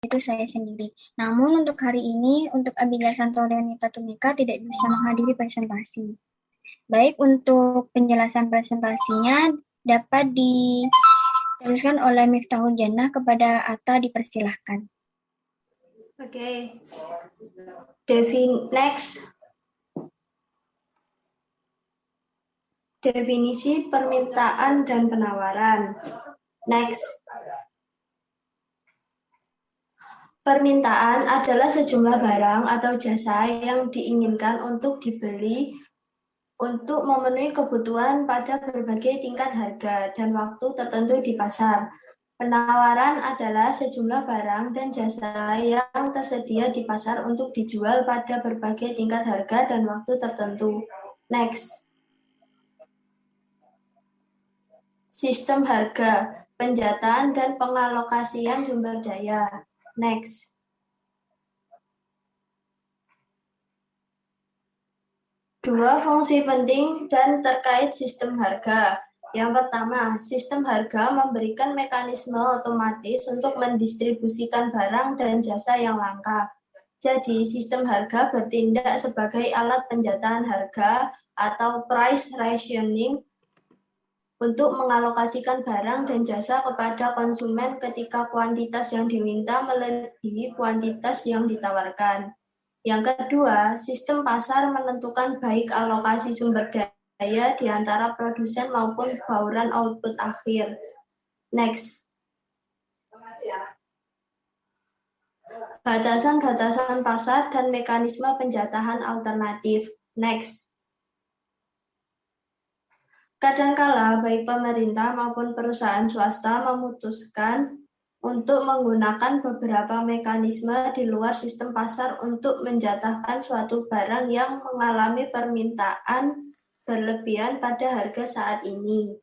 yaitu saya sendiri. Namun untuk hari ini, untuk Abigail Santoro dan Nita Tumeka tidak bisa menghadiri presentasi. Baik, untuk penjelasan presentasinya dapat diteruskan oleh Miftahul Jannah. Kepada Atta dipersilahkan. Oke. Next. Definisi permintaan dan penawaran. Next. Permintaan adalah sejumlah barang atau jasa yang diinginkan untuk dibeli untuk memenuhi kebutuhan pada berbagai tingkat harga dan waktu tertentu di pasar. Penawaran adalah sejumlah barang dan jasa yang tersedia di pasar untuk dijual pada berbagai tingkat harga dan waktu tertentu. Next. Sistem harga, penjataan dan pengalokasian sumber daya. Next. Dua fungsi penting dan terkait sistem harga. Yang pertama, sistem harga memberikan mekanisme otomatis untuk mendistribusikan barang dan jasa yang langka. Jadi, sistem harga bertindak sebagai alat penjataan harga atau price rationing untuk mengalokasikan barang dan jasa kepada konsumen ketika kuantitas yang diminta melebihi kuantitas yang ditawarkan. Yang kedua, sistem pasar menentukan baik alokasi sumber daya di antara produsen maupun bauran output akhir. Next. Batasan-batasan pasar dan mekanisme penjatahan alternatif. Next. Kadangkala baik pemerintah maupun perusahaan swasta memutuskan untuk menggunakan beberapa mekanisme di luar sistem pasar untuk menjatahkan suatu barang yang mengalami permintaan berlebihan pada harga saat ini.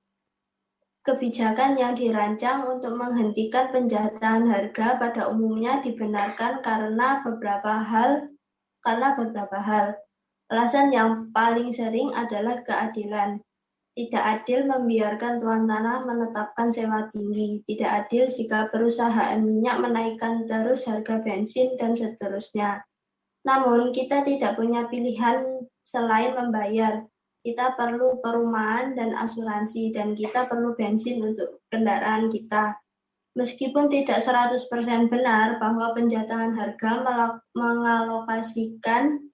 Kebijakan yang dirancang untuk menghentikan penjatahan harga pada umumnya dibenarkan karena beberapa hal. Alasan yang paling sering adalah keadilan. Tidak adil membiarkan tuan tanah menetapkan sewa tinggi. Tidak adil jika perusahaan minyak menaikkan terus harga bensin dan seterusnya. Namun kita tidak punya pilihan selain membayar. Kita perlu perumahan dan asuransi dan kita perlu bensin untuk kendaraan kita. Meskipun tidak 100% benar bahwa penjatahan harga mengalokasikan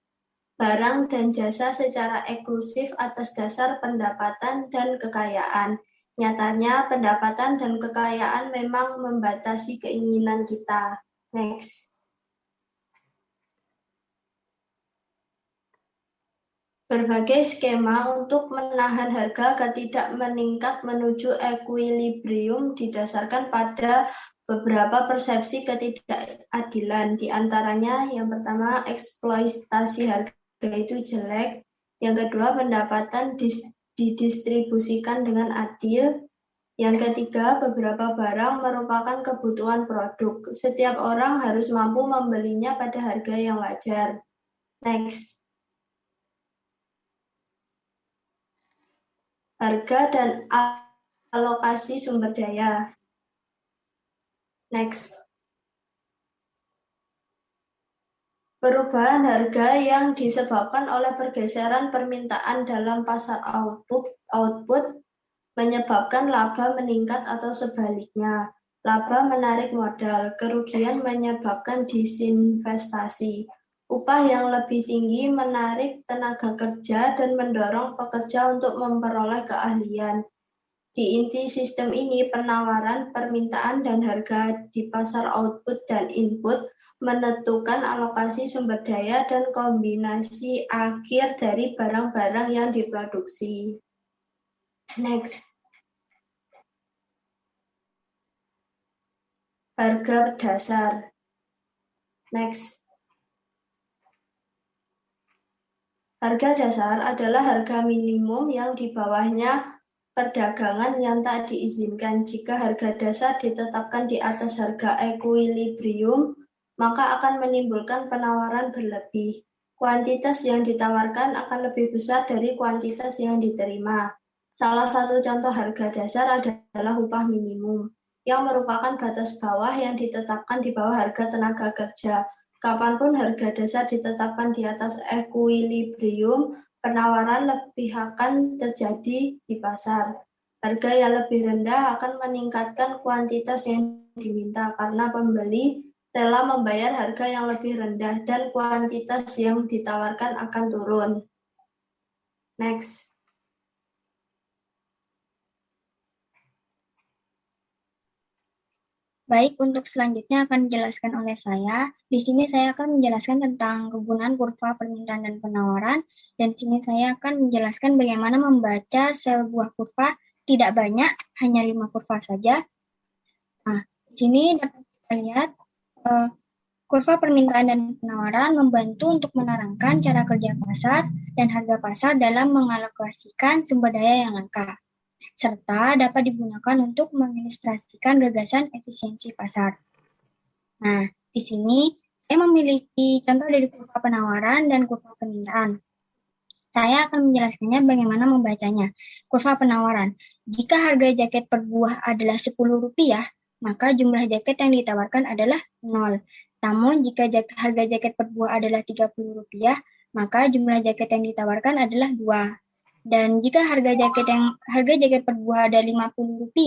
barang dan jasa secara eksklusif atas dasar pendapatan dan kekayaan. Nyatanya, pendapatan dan kekayaan memang membatasi keinginan kita. Next. Berbagai skema untuk menahan harga agar tidak meningkat menuju equilibrium didasarkan pada beberapa persepsi ketidakadilan. Di antaranya, yang pertama, eksploitasi harga itu jelek. Yang kedua, pendapatan didistribusikan dengan adil. Yang ketiga, beberapa barang merupakan kebutuhan produk. Setiap orang harus mampu membelinya pada harga yang wajar. Next. Harga dan alokasi sumber daya. Next. Perubahan harga yang disebabkan oleh pergeseran permintaan dalam pasar output menyebabkan laba meningkat atau sebaliknya. Laba menarik modal, kerugian menyebabkan disinvestasi. Upah yang lebih tinggi menarik tenaga kerja dan mendorong pekerja untuk memperoleh keahlian. Di inti sistem ini, penawaran, permintaan, dan harga di pasar output dan input menentukan alokasi sumber daya dan kombinasi akhir dari barang-barang yang diproduksi. Next. Harga dasar. Next. Harga dasar adalah harga minimum yang di bawahnya perdagangan yang tak diizinkan. Jika harga dasar ditetapkan di atas harga equilibrium, maka akan menimbulkan penawaran berlebih. Kuantitas yang ditawarkan akan lebih besar dari kuantitas yang diterima. Salah satu contoh harga dasar adalah upah minimum. yang merupakan batas bawah yang ditetapkan di bawah harga tenaga kerja. Kapanpun harga dasar ditetapkan di atas ekuilibrium, penawaran lebih akan terjadi di pasar. Harga yang lebih rendah akan meningkatkan kuantitas yang diminta karena pembeli rela membayar harga yang lebih rendah dan kuantitas yang ditawarkan akan turun. Next. Baik, untuk selanjutnya akan dijelaskan oleh saya. Di sini saya akan menjelaskan tentang kegunaan kurva permintaan dan penawaran. Dan di sini saya akan menjelaskan bagaimana membaca sebuah kurva tidak banyak, hanya 5 kurva saja. Nah, di sini dapat kita lihat kurva permintaan dan penawaran membantu untuk menerangkan cara kerja pasar dan harga pasar dalam mengalokasikan sumber daya yang langka, serta dapat digunakan untuk mengilustrasikan gagasan efisiensi pasar. Nah, di sini saya memiliki contoh dari kurva penawaran dan kurva permintaan. Saya akan menjelaskannya bagaimana membacanya. Kurva penawaran. Jika harga jaket per buah adalah Rp10, maka jumlah jaket yang ditawarkan adalah 0. Namun, jika harga jaket per buah adalah Rp30, maka jumlah jaket yang ditawarkan adalah 2. Dan jika harga jaket per buah ada Rp50,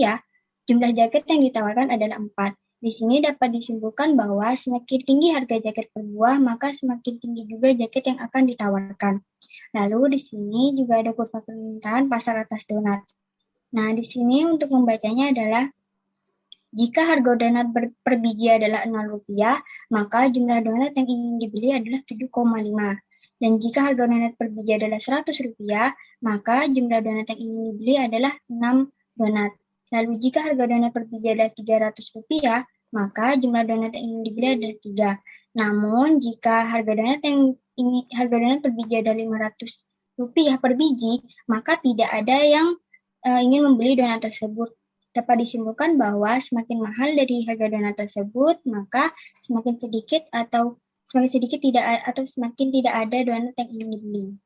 jumlah jaket yang ditawarkan adalah 4. Di sini dapat disimpulkan bahwa semakin tinggi harga jaket per buah, maka semakin tinggi juga jaket yang akan ditawarkan. Lalu di sini juga ada kurva permintaan pasar atas donat. Nah, di sini untuk membacanya adalah jika harga donat per biji adalah Rp0, maka jumlah donat yang ingin dibeli adalah 7,5. Dan jika harga donat per biji adalah Rp100, maka jumlah donat yang ingin dibeli adalah 6 donat. Lalu jika harga donat per biji adalah Rp300, maka jumlah donat yang ingin dibeli adalah 3. Namun jika harga donat per biji adalah Rp500 per biji, maka tidak ada yang ingin membeli donat tersebut. Dapat disimpulkan bahwa semakin mahal dari harga donat tersebut, maka semakin sedikit semakin tidak ada donat yang ingin dibeli.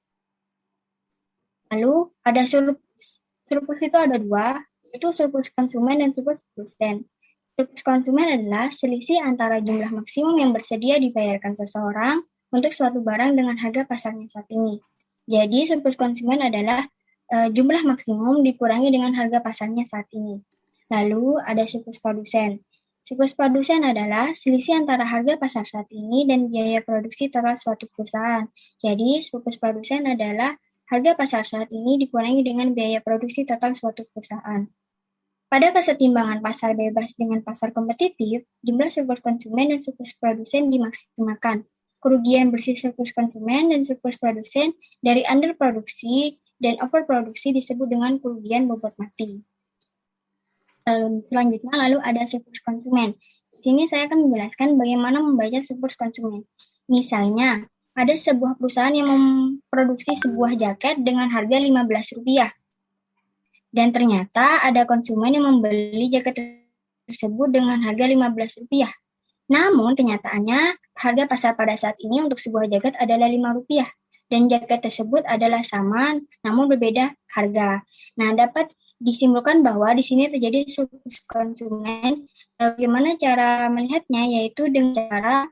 Lalu ada surplus. Surplus itu ada 2, yaitu surplus konsumen dan surplus produsen. Surplus konsumen adalah selisih antara jumlah maksimum yang bersedia dibayarkan seseorang untuk suatu barang dengan harga pasarnya saat ini. Jadi surplus konsumen adalah jumlah maksimum dikurangi dengan harga pasarnya saat ini. Lalu ada surplus produsen. Surplus produsen adalah selisih antara harga pasar saat ini dan biaya produksi total suatu perusahaan. Jadi surplus produsen adalah harga pasar saat ini dikurangi dengan biaya produksi total suatu perusahaan. Pada kesetimbangan pasar bebas dengan pasar kompetitif, jumlah surplus konsumen dan surplus produsen dimaksimalkan. Kerugian bersih surplus konsumen dan surplus produsen dari underproduksi dan overproduksi disebut dengan kerugian bobot mati. Selanjutnya ada surplus konsumen. Di sini saya akan menjelaskan bagaimana membaca surplus konsumen. Misalnya, ada sebuah perusahaan yang memproduksi sebuah jaket dengan harga Rp15. Dan ternyata ada konsumen yang membeli jaket tersebut dengan harga Rp15. Namun kenyataannya harga pasar pada saat ini untuk sebuah jaket adalah Rp5. Dan jaket tersebut adalah sama namun berbeda harga. Nah, dapat disimpulkan bahwa di sini terjadi surplus konsumen. Bagaimana cara melihatnya? Yaitu dengan cara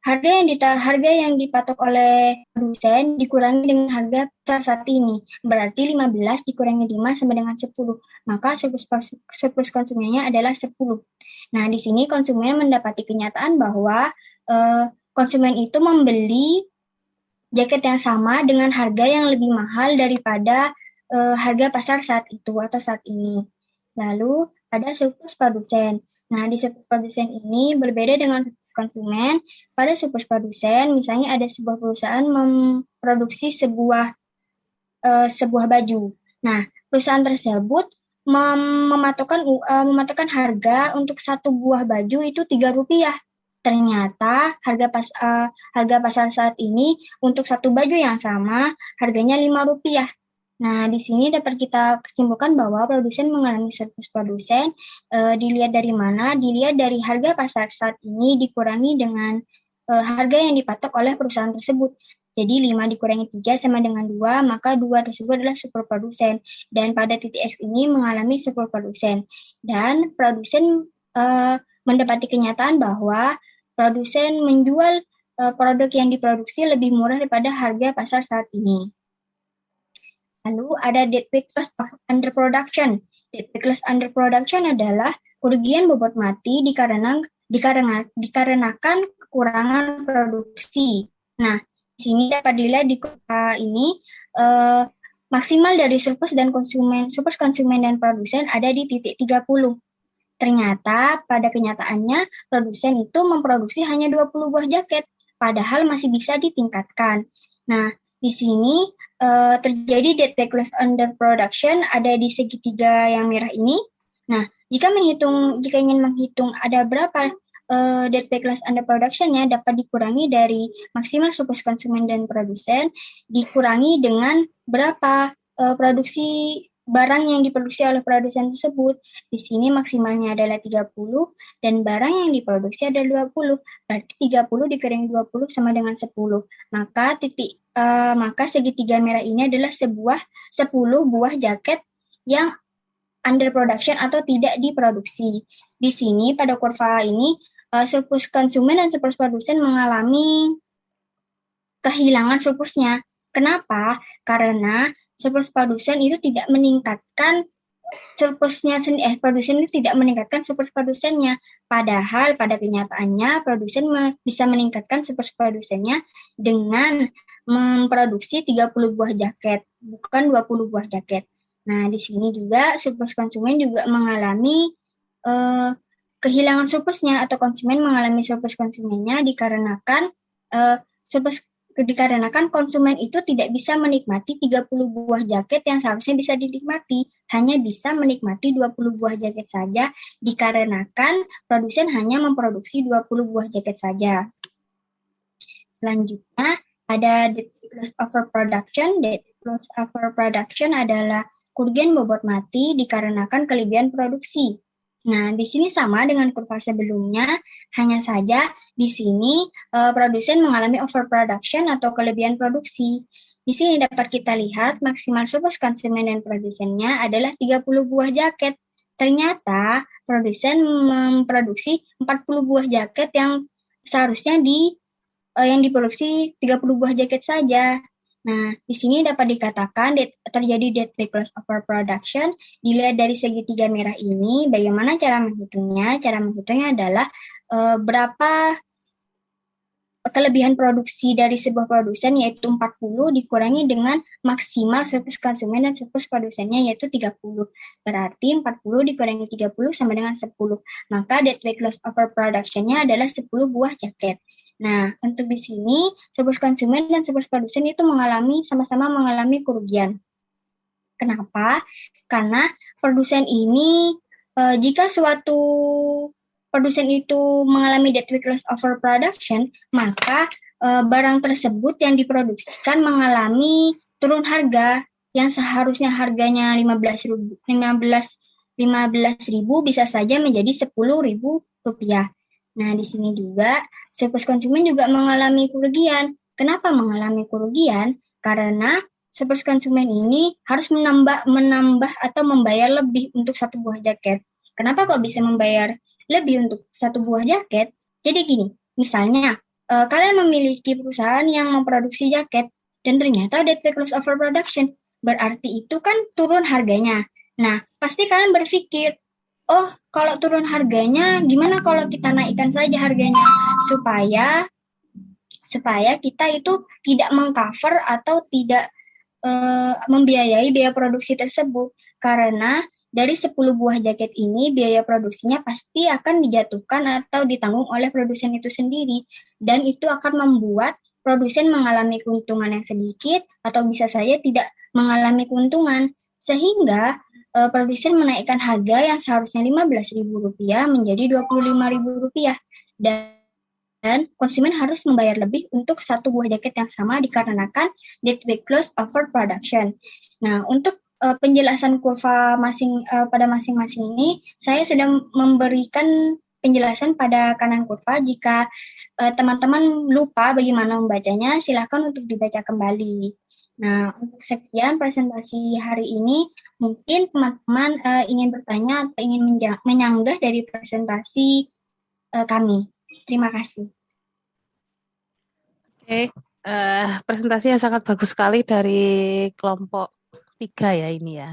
harga yang dipatok oleh produsen dikurangi dengan harga pasar saat ini. Berarti 15 dikurangi 5 sama dengan 10. Maka surplus konsumennya adalah 10. Nah, di sini konsumen mendapati kenyataan bahwa konsumen itu membeli jaket yang sama dengan harga yang lebih mahal daripada harga pasar saat itu atau saat ini. Lalu ada surplus produsen. Nah, di surplus produsen ini berbeda dengan konsumen. Pada surplus produsen, misalnya ada sebuah perusahaan memproduksi sebuah baju. Nah, perusahaan tersebut mematokkan harga untuk satu buah baju itu Rp3. Ternyata harga pasar saat ini untuk satu baju yang sama harganya Rp5. Nah, di sini dapat kita simpulkan bahwa produsen mengalami surplus produsen. Dilihat dari mana? Dilihat dari harga pasar saat ini dikurangi dengan harga yang dipatok oleh perusahaan tersebut. Jadi 5 dikurangi 3 sama dengan 2, maka 2 tersebut adalah superprodusen. Dan pada titik X ini mengalami superprodusen. Dan produsen mendapati kenyataan bahwa produsen menjual produk yang diproduksi lebih murah daripada harga pasar saat ini. Lalu ada dead weight loss of underproduction. Dead weight loss underproduction adalah kerugian bobot mati dikarenakan kekurangan produksi. Nah, di sini dapat dilihat di kurva ini maksimal dari surplus konsumen dan produsen ada di titik 30. Ternyata pada kenyataannya produsen itu memproduksi hanya 20 buah jaket, padahal masih bisa ditingkatkan. Nah, di sini terjadi dead weight loss underproduction ada di segitiga yang merah ini. Nah, jika ingin menghitung ada berapa dead weight loss underproduction-nya, dapat dikurangi dari maksimal surplus konsumen dan produsen, dikurangi dengan berapa produksi barang yang diproduksi oleh produsen tersebut. Di sini maksimalnya adalah 30 dan barang yang diproduksi adalah 20. Berarti 30 dikurangi 20 sama dengan 10. Maka segitiga merah ini adalah 10 buah jaket yang underproduction atau tidak diproduksi. Di sini pada kurva ini surplus konsumen dan surplus produsen mengalami kehilangan surplusnya. Kenapa? Karena surplus produsen itu tidak meningkatkan produsen itu tidak meningkatkan surplus produsennya. Padahal pada kenyataannya produsen bisa meningkatkan surplus produsennya dengan memproduksi 30 buah jaket, bukan 20 buah jaket. Nah, di sini juga surplus konsumen juga mengalami kehilangan surplusnya atau konsumen mengalami surplus konsumennya dikarenakan konsumen itu tidak bisa menikmati 30 buah jaket yang seharusnya bisa dinikmati, hanya bisa menikmati 20 buah jaket saja dikarenakan produsen hanya memproduksi 20 buah jaket saja. Selanjutnya ada dead weight loss overproduction. Dead weight loss overproduction adalah kerugian bobot mati dikarenakan kelebihan produksi. Nah, di sini sama dengan kurva sebelumnya, hanya saja di sini produsen mengalami overproduction atau kelebihan produksi. Di sini dapat kita lihat maksimal surplus konsumen dan produsennya adalah 30 buah jaket. Ternyata produsen memproduksi 40 buah jaket yang seharusnya yang diproduksi 30 buah jaket saja. Nah, di sini dapat dikatakan terjadi dead weight loss overproduction. Dilihat dari segitiga merah ini, bagaimana cara menghitungnya? Cara menghitungnya adalah berapa kelebihan produksi dari sebuah produsen, yaitu 40, dikurangi dengan maksimal surplus konsumen dan surplus produsennya, yaitu 30. Berarti 40 dikurangi 30 sama dengan 10. Maka dead weight loss overproduction-nya adalah 10 buah jaket. Nah, untuk di sini, surplus konsumen dan surplus produsen itu sama-sama mengalami kerugian. Kenapa? Karena produsen ini, jika suatu produsen itu mengalami dead weight loss overproduction, maka barang tersebut yang diproduksikan mengalami turun harga yang seharusnya harganya 15.000 bisa saja menjadi 10.000 rupiah. Nah, di sini juga surplus konsumen juga mengalami kerugian. Kenapa mengalami kerugian? Karena surplus konsumen ini harus menambah atau membayar lebih untuk satu buah jaket. Kenapa kok bisa membayar lebih untuk satu buah jaket? Jadi gini, misalnya kalian memiliki perusahaan yang memproduksi jaket dan ternyata dead weight loss overproduction, berarti itu kan turun harganya. Nah, pasti kalian berpikir, oh, kalau turun harganya, gimana kalau kita naikkan saja harganya supaya kita itu tidak mengcover atau tidak membiayai biaya produksi tersebut. Karena dari 10 buah jaket ini, biaya produksinya pasti akan dijatuhkan atau ditanggung oleh produsen itu sendiri. Dan itu akan membuat produsen mengalami keuntungan yang sedikit atau bisa saja tidak mengalami keuntungan. Sehingga produsen menaikkan harga yang seharusnya Rp15.000 menjadi Rp25.000. Dan konsumen harus membayar lebih untuk satu buah jaket yang sama dikarenakan dead weight loss overproduction. Nah, untuk penjelasan kurva pada masing-masing ini, saya sudah memberikan penjelasan pada kanan kurva. Jika teman-teman lupa bagaimana membacanya, silakan untuk dibaca kembali. Nah, untuk sekian presentasi hari ini, mungkin teman-teman ingin bertanya atau ingin menyanggah dari presentasi kami. Terima kasih. Oke, presentasi yang sangat bagus sekali dari kelompok 3 ya ini ya.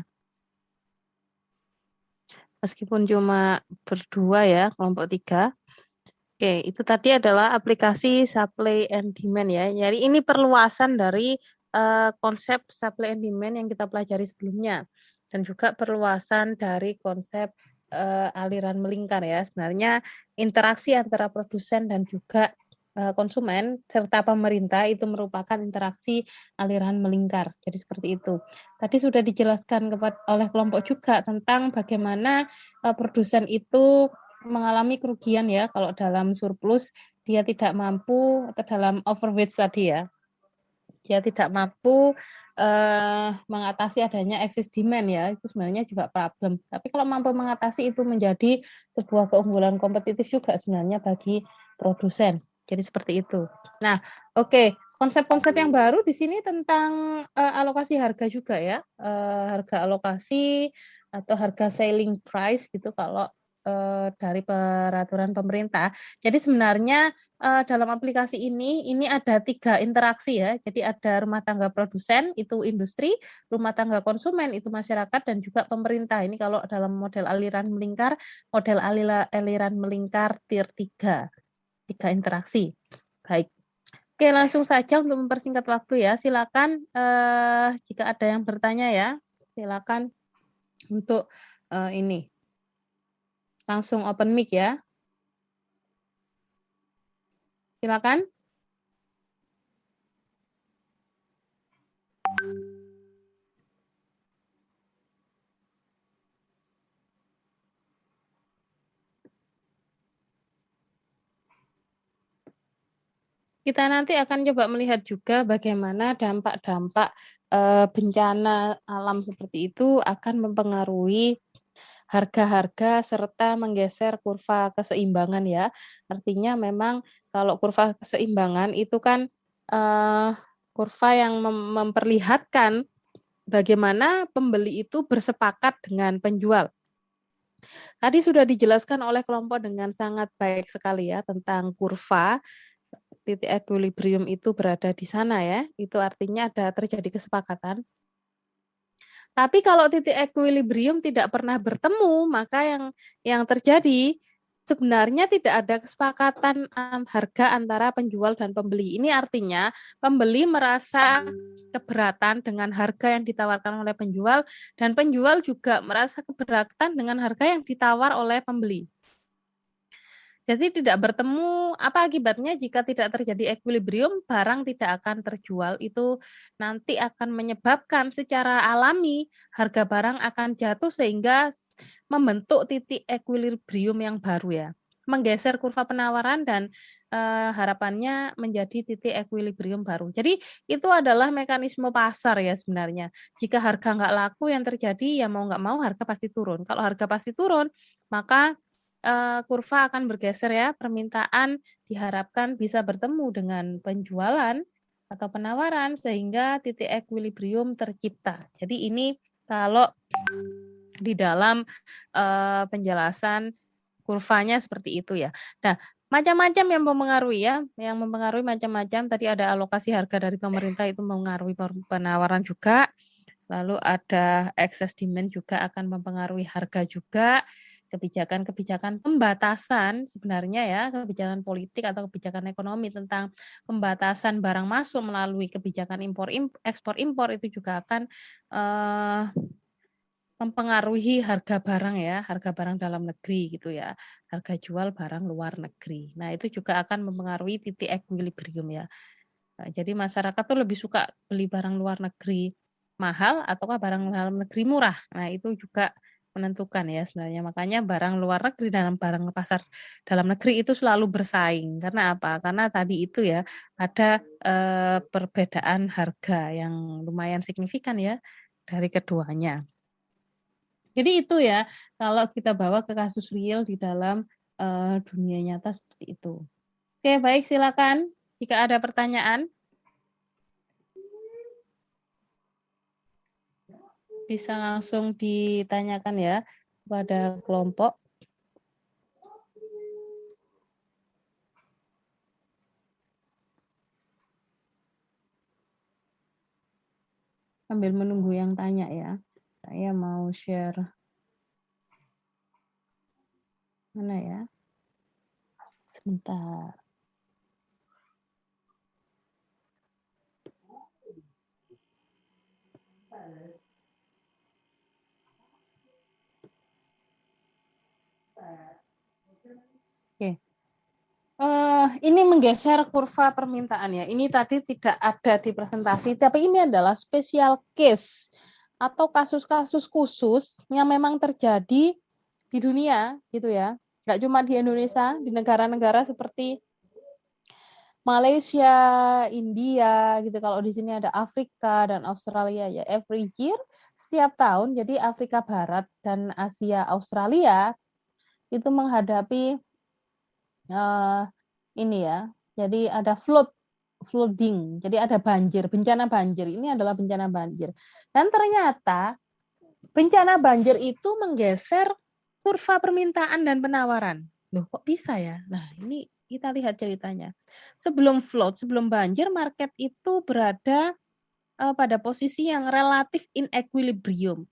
Meskipun cuma berdua ya, kelompok 3. Oke, itu tadi adalah aplikasi supply and demand ya. Jadi ini perluasan dari konsep supply and demand yang kita pelajari sebelumnya. Dan juga perluasan dari konsep aliran melingkar ya. Sebenarnya interaksi antara produsen dan juga konsumen serta pemerintah itu merupakan interaksi aliran melingkar. Jadi seperti itu. Tadi sudah dijelaskan oleh kelompok juga tentang bagaimana produsen itu mengalami kerugian ya kalau dalam surplus dia tidak mampu, atau dalam overweight tadi ya, dia tidak mampu mengatasi adanya excess demand ya, itu sebenarnya juga problem. Tapi kalau mampu mengatasi itu menjadi sebuah keunggulan kompetitif juga sebenarnya bagi produsen. Jadi seperti itu. Nah, oke. Konsep-konsep yang baru di sini tentang alokasi harga juga ya, harga alokasi atau harga selling price gitu kalau dari peraturan pemerintah. Jadi sebenarnya dalam aplikasi ini ada 3 interaksi ya. Jadi ada rumah tangga produsen, itu industri, rumah tangga konsumen, itu masyarakat, dan juga pemerintah. Ini kalau dalam model aliran melingkar tier 3. 3 interaksi. Baik. Oke, langsung saja untuk mempersingkat waktu ya. Silakan jika ada yang bertanya ya. Silakan untuk ini. Langsung open mic ya. Silakan. Kita nanti akan coba melihat juga bagaimana dampak-dampak bencana alam seperti itu akan mempengaruhi harga-harga serta menggeser kurva keseimbangan ya. Artinya memang kalau kurva keseimbangan itu kan kurva yang memperlihatkan bagaimana pembeli itu bersepakat dengan penjual. Tadi sudah dijelaskan oleh kelompok dengan sangat baik sekali ya tentang kurva. Titik equilibrium itu berada di sana ya, itu artinya ada terjadi kesepakatan. Tapi kalau titik equilibrium tidak pernah bertemu, maka yang terjadi sebenarnya tidak ada kesepakatan harga antara penjual dan pembeli. Ini artinya pembeli merasa keberatan dengan harga yang ditawarkan oleh penjual, dan penjual juga merasa keberatan dengan harga yang ditawar oleh pembeli. Jadi tidak bertemu, apa akibatnya jika tidak terjadi equilibrium, barang tidak akan terjual, itu nanti akan menyebabkan secara alami harga barang akan jatuh sehingga membentuk titik equilibrium yang baru ya. Menggeser kurva penawaran dan harapannya menjadi titik equilibrium baru. Jadi itu adalah mekanisme pasar ya sebenarnya. Jika harga nggak laku, yang terjadi ya mau nggak mau harga pasti turun. Kalau harga pasti turun, maka kurva akan bergeser ya, permintaan diharapkan bisa bertemu dengan penjualan atau penawaran sehingga titik equilibrium tercipta. Jadi ini kalau di dalam penjelasan kurvanya seperti itu ya. Nah, macam-macam yang mempengaruhi ya, yang mempengaruhi macam-macam. Tadi ada alokasi harga dari pemerintah itu mempengaruhi penawaran juga. Lalu ada excess demand juga akan mempengaruhi harga juga. Kebijakan-kebijakan pembatasan sebenarnya ya, kebijakan politik atau kebijakan ekonomi tentang pembatasan barang masuk melalui kebijakan ekspor impor itu juga akan mempengaruhi harga barang ya, harga barang dalam negeri gitu ya, harga jual barang luar negeri. Nah itu juga akan mempengaruhi titik equilibrium ya. Nah, jadi masyarakat tuh lebih suka beli barang luar negeri mahal ataukah barang dalam negeri murah. Nah itu juga menentukan ya sebenarnya. Makanya barang luar negeri dalam barang pasar dalam negeri itu selalu bersaing. Karena apa? Karena tadi itu ya ada perbedaan harga yang lumayan signifikan ya dari keduanya. Jadi itu ya kalau kita bawa ke kasus real di dalam dunia nyata seperti itu. Oke, baik, silakan jika ada pertanyaan. Bisa langsung ditanyakan ya kepada kelompok. Sambil menunggu yang tanya ya. Saya mau share. Mana ya? Sebentar. Oke. Ini menggeser kurva permintaan ya. Ini tadi tidak ada di presentasi, tapi ini adalah special case atau kasus-kasus khusus yang memang terjadi di dunia gitu ya. Nggak cuma di Indonesia, di negara-negara seperti Malaysia, India gitu. Kalau di sini ada Afrika dan Australia ya. Every year, setiap tahun, jadi Afrika Barat dan Asia Australia itu menghadapi ini ya. Jadi ada flooding. Jadi ada banjir, bencana banjir. Ini adalah bencana banjir. Dan ternyata bencana banjir itu menggeser kurva permintaan dan penawaran. Loh, kok bisa ya? Nah, ini kita lihat ceritanya. Sebelum flood, sebelum banjir, market itu berada pada posisi yang relatif in equilibrium.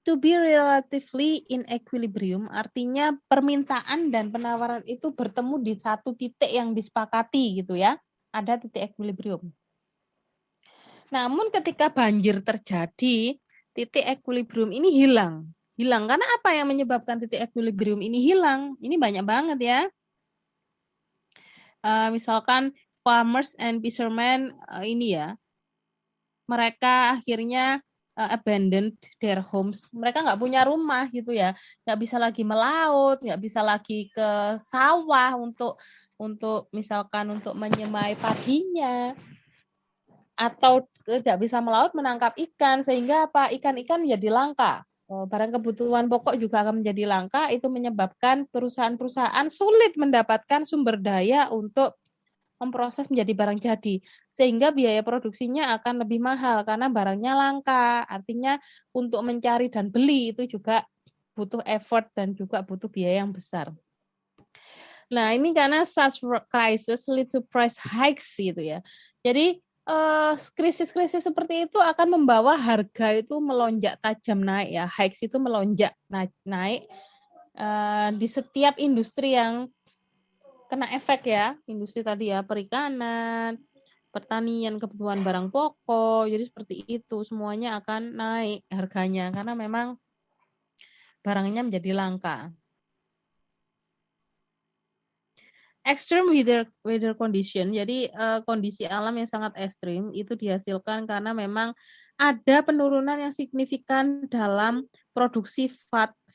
To be relatively in equilibrium artinya permintaan dan penawaran itu bertemu di satu titik yang disepakati gitu ya. Ada titik equilibrium. Namun ketika banjir terjadi, titik equilibrium ini hilang. Hilang karena apa yang menyebabkan titik equilibrium ini hilang? Ini banyak banget ya. Misalkan farmers and fishermen ini ya. Mereka akhirnya abandoned their homes. Mereka nggak punya rumah gitu ya, nggak bisa lagi melaut, nggak bisa lagi ke sawah untuk misalkan untuk menyemai padinya, atau tidak bisa melaut menangkap ikan sehingga apa ikan-ikan menjadi langka. Barang kebutuhan pokok juga akan menjadi langka. Itu menyebabkan perusahaan-perusahaan sulit mendapatkan sumber daya untuk memproses menjadi barang jadi, sehingga biaya produksinya akan lebih mahal karena barangnya langka. Artinya untuk mencari dan beli itu juga butuh effort dan juga butuh biaya yang besar. Nah, ini karena such crisis lead to price hikes gitu ya. Jadi krisis-krisis seperti itu akan membawa harga itu melonjak tajam naik ya. Hikes itu melonjak naik di setiap industri yang kena efek ya, industri tadi ya, perikanan, pertanian, kebutuhan barang pokok, jadi seperti itu, semuanya akan naik harganya, karena memang barangnya menjadi langka. Extreme weather condition, jadi kondisi alam yang sangat ekstrim, itu dihasilkan karena memang ada penurunan yang signifikan dalam produksi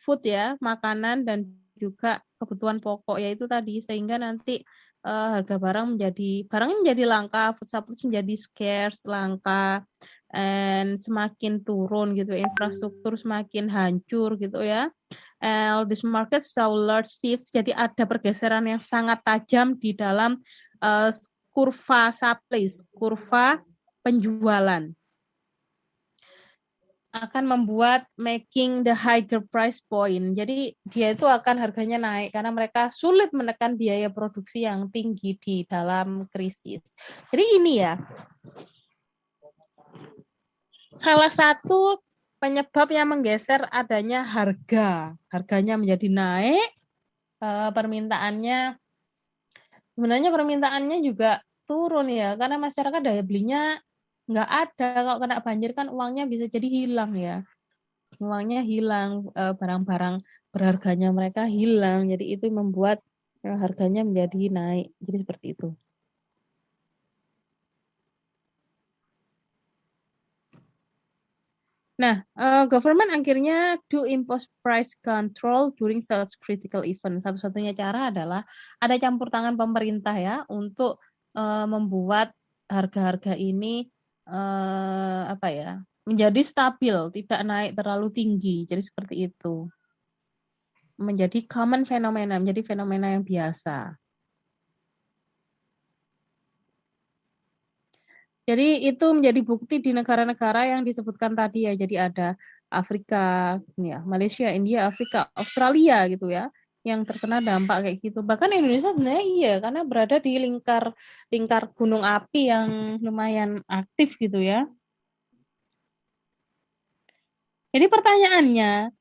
food ya, makanan dan juga kebutuhan pokok yaitu tadi sehingga nanti harga barangnya menjadi langka, food supplies menjadi scarce, langka, and semakin turun gitu, infrastruktur semakin hancur gitu ya. This market saw large shift, jadi ada pergeseran yang sangat tajam di dalam kurva supplies, kurva penjualan. Akan membuat making the higher price point. Jadi dia itu akan harganya naik karena mereka sulit menekan biaya produksi yang tinggi di dalam krisis. Jadi ini ya, salah satu penyebab yang menggeser adanya harganya menjadi naik, permintaannya juga turun ya, karena masyarakat daya belinya nggak ada. Kalau kena banjir kan uangnya bisa jadi hilang ya, uangnya hilang, barang-barang berharganya mereka hilang, jadi itu membuat harganya menjadi naik, jadi seperti itu. Nah, government akhirnya to impose price control during such critical event. Satu-satunya cara adalah ada campur tangan pemerintah ya untuk membuat harga-harga ini menjadi stabil, tidak naik terlalu tinggi. Jadi seperti itu. menjadi common fenomena, menjadi fenomena yang biasa. Jadi itu menjadi bukti di negara-negara yang disebutkan tadi ya. Jadi ada Afrika, ya, Malaysia, India, Afrika, Australia gitu ya, yang terkena dampak kayak gitu. Bahkan Indonesia sebenarnya iya, karena berada di lingkar gunung api yang lumayan aktif gitu ya. Jadi pertanyaannya,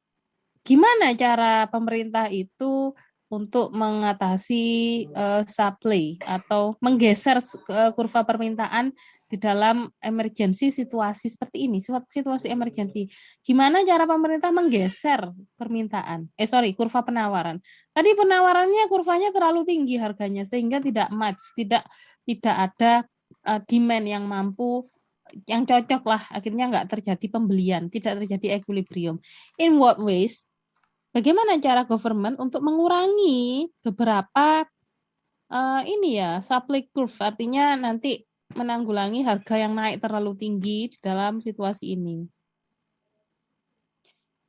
gimana cara pemerintah itu untuk mengatasi supply atau menggeser kurva permintaan di dalam emergency situasi seperti ini, situasi emergency. Gimana cara pemerintah menggeser permintaan? Kurva penawaran. Tadi penawarannya kurvanya terlalu tinggi harganya sehingga tidak match, tidak ada demand yang mampu, yang cocok lah, akhirnya nggak terjadi pembelian, tidak terjadi equilibrium. In what ways? Bagaimana cara government untuk mengurangi beberapa supply curve, artinya nanti menanggulangi harga yang naik terlalu tinggi di dalam situasi ini.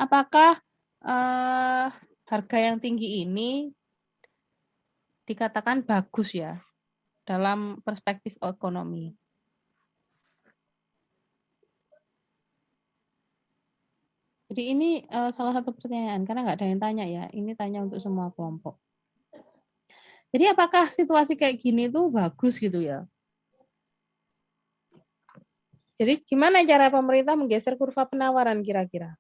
Apakah harga yang tinggi ini dikatakan bagus ya dalam perspektif ekonomi? Jadi ini salah satu pertanyaan, karena nggak ada yang tanya ya, ini tanya untuk semua kelompok. Jadi apakah situasi kayak gini tuh bagus gitu ya? Jadi gimana cara pemerintah menggeser kurva penawaran kira-kira?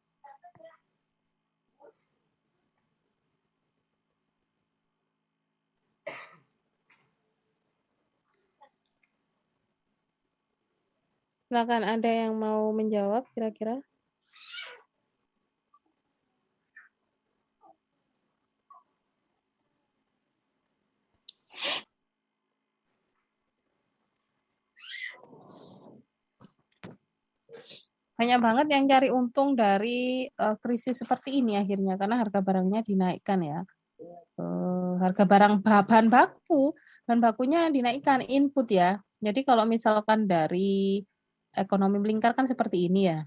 Silakan, ada yang mau menjawab kira-kira? Banyak banget yang cari untung dari krisis seperti ini akhirnya, karena harga barangnya dinaikkan ya. Harga barang bahan bakunya dinaikkan, input ya. Jadi kalau misalkan dari ekonomi melingkar kan seperti ini ya.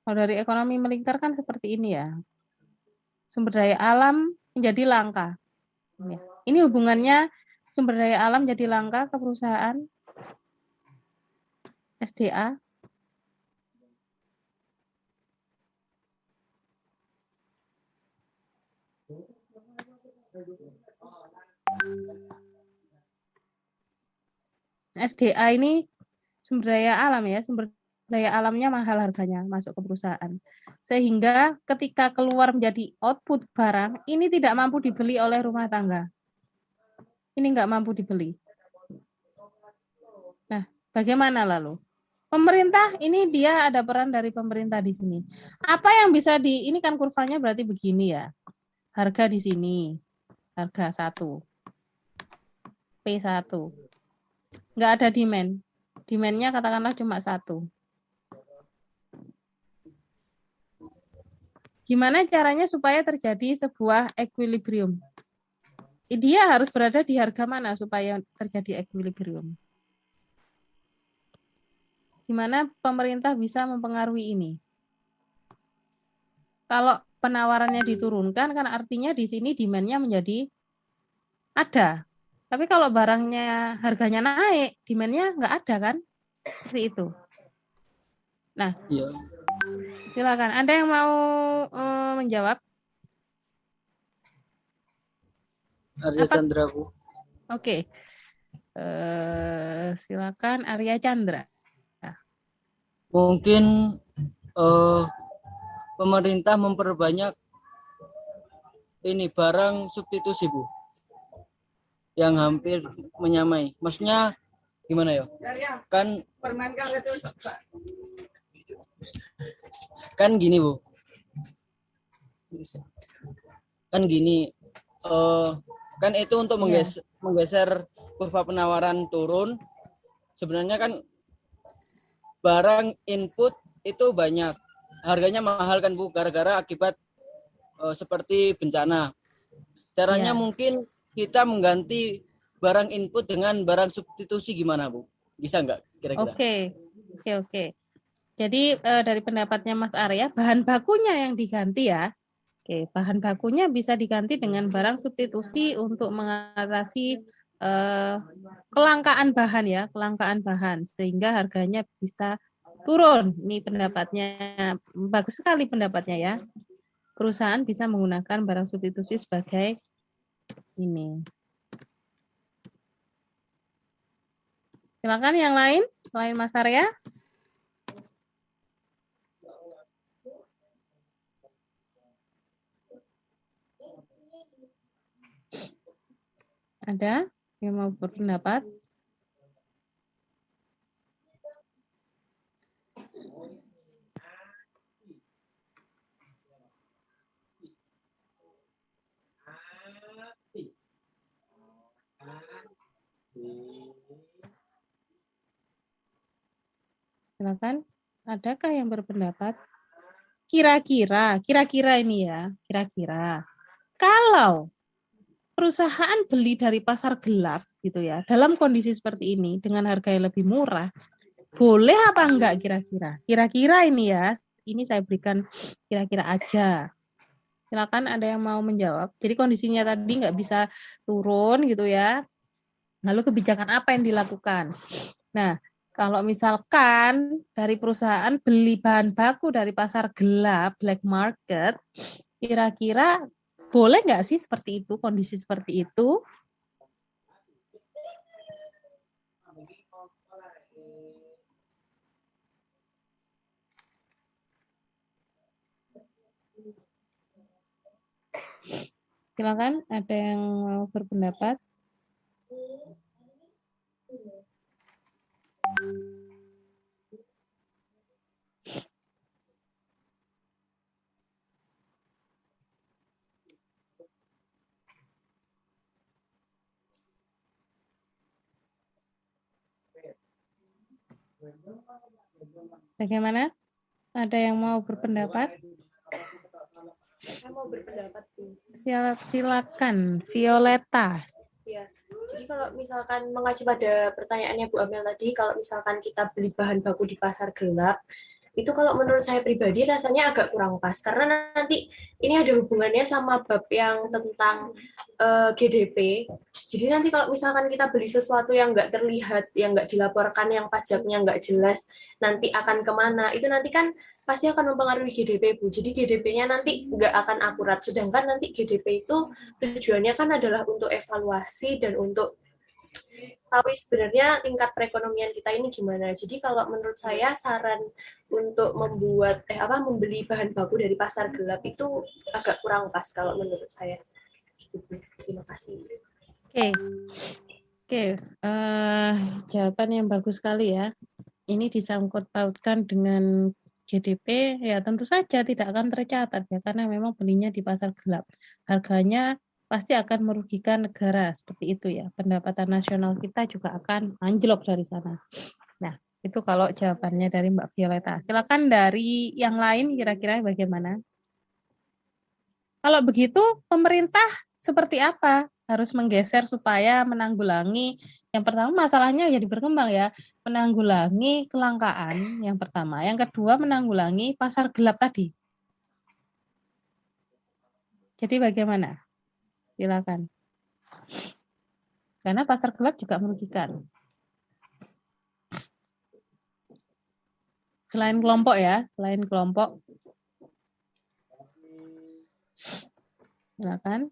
Kalau dari ekonomi melingkar kan seperti ini ya. Sumber daya alam menjadi langka. Ini hubungannya sumber daya alam jadi langka ke perusahaan SDA. SDA ini sumber daya alam ya, sumber daya alamnya mahal harganya masuk ke perusahaan. Sehingga ketika keluar menjadi output barang, ini tidak mampu dibeli oleh rumah tangga. Ini nggak mampu dibeli. Nah, bagaimana lalu? Pemerintah, ini dia ada peran dari pemerintah di sini. Apa yang bisa ini kan kurvanya berarti begini ya. Harga di sini, harga 1, P1. Nggak ada demand. Demand-nya katakanlah cuma 1. Gimana caranya supaya terjadi sebuah equilibrium? Dia harus berada di harga mana supaya terjadi equilibrium? Gimana pemerintah bisa mempengaruhi ini? Kalau penawarannya diturunkan, kan artinya di sini demand-nya menjadi ada. Tapi kalau barangnya harganya naik, demand-nya nggak ada kan? Seperti itu. Nah, iya. Silakan. Ada yang mau menjawab? Arya Chandra, Bu. Oke. Silakan Arya Chandra. Mungkin pemerintah memperbanyak ini barang substitusi, Bu, yang hampir menyamai. Maksudnya gimana ya? Kan gini, Bu. Kan gini, kan itu untuk menggeser kurva penawaran turun. Sebenarnya kan barang input itu banyak, harganya mahal kan, Bu, gara-gara akibat seperti bencana. Caranya Ya. mungkin kita mengganti barang input dengan barang substitusi gimana, Bu? Bisa nggak kira-kira? Oke. Jadi dari pendapatnya Mas Arya, bahan bakunya yang diganti ya. Oke, bahan bakunya bisa diganti dengan barang substitusi untuk mengatasi kelangkaan bahan ya, kelangkaan bahan sehingga harganya bisa turun. Ini pendapatnya bagus sekali pendapatnya ya. Perusahaan bisa menggunakan barang substitusi sebagai ini. Silakan yang lain, selain Mas Arya. Ada yang mau berpendapat? Silakan. Adakah yang berpendapat? Kira-kira ini ya, kira-kira. Kalau perusahaan beli dari pasar gelap gitu ya, dalam kondisi seperti ini dengan harga yang lebih murah, boleh apa enggak kira-kira? Kira-kira ini ya, ini saya berikan kira-kira aja. Silakan ada yang mau menjawab. Jadi kondisinya tadi nggak bisa turun gitu ya. Lalu kebijakan apa yang dilakukan? Nah, kalau misalkan dari perusahaan beli bahan baku dari pasar gelap, black market, kira-kira boleh nggak sih seperti itu, kondisi seperti itu? Silakan, ada yang mau berpendapat? Bagaimana? Ada yang mau berpendapat? Saya mau berpendapat, Bu. Silakan, Violeta. Ya, jadi kalau misalkan mengacu pada pertanyaannya Bu Amel tadi, kalau misalkan kita beli bahan baku di pasar gelap, itu kalau menurut saya pribadi rasanya agak kurang pas karena nanti ini ada hubungannya sama bab yang tentang GDP. Jadi nanti kalau misalkan kita beli sesuatu yang nggak terlihat, yang nggak dilaporkan, yang pajaknya nggak jelas, nanti akan kemana, itu nanti kan pasti akan mempengaruhi GDP, Bu. Jadi GDP-nya nanti nggak akan akurat. Sedangkan nanti GDP itu tujuannya kan adalah untuk evaluasi dan untuk tahu sebenarnya tingkat perekonomian kita ini gimana. Jadi kalau menurut saya saran untuk membeli bahan baku dari pasar gelap itu agak kurang pas kalau menurut saya. Terima kasih. Oke. Jawaban yang bagus sekali ya. Ini disangkut pautkan dengan GDP, ya tentu saja tidak akan tercatat ya, karena memang belinya di pasar gelap. Harganya pasti akan merugikan negara, seperti itu ya. Pendapatan nasional kita juga akan anjlok dari sana. Nah, itu kalau jawabannya dari Mbak Violeta. Silakan dari yang lain kira-kira bagaimana? Kalau begitu, pemerintah seperti apa? Harus menggeser supaya menanggulangi, yang pertama masalahnya jadi berkembang ya, menanggulangi kelangkaan yang pertama. Yang kedua, menanggulangi pasar gelap tadi. Jadi bagaimana? Silakan. Karena pasar gelap juga merugikan. Selain kelompok ya, selain kelompok. Silakan.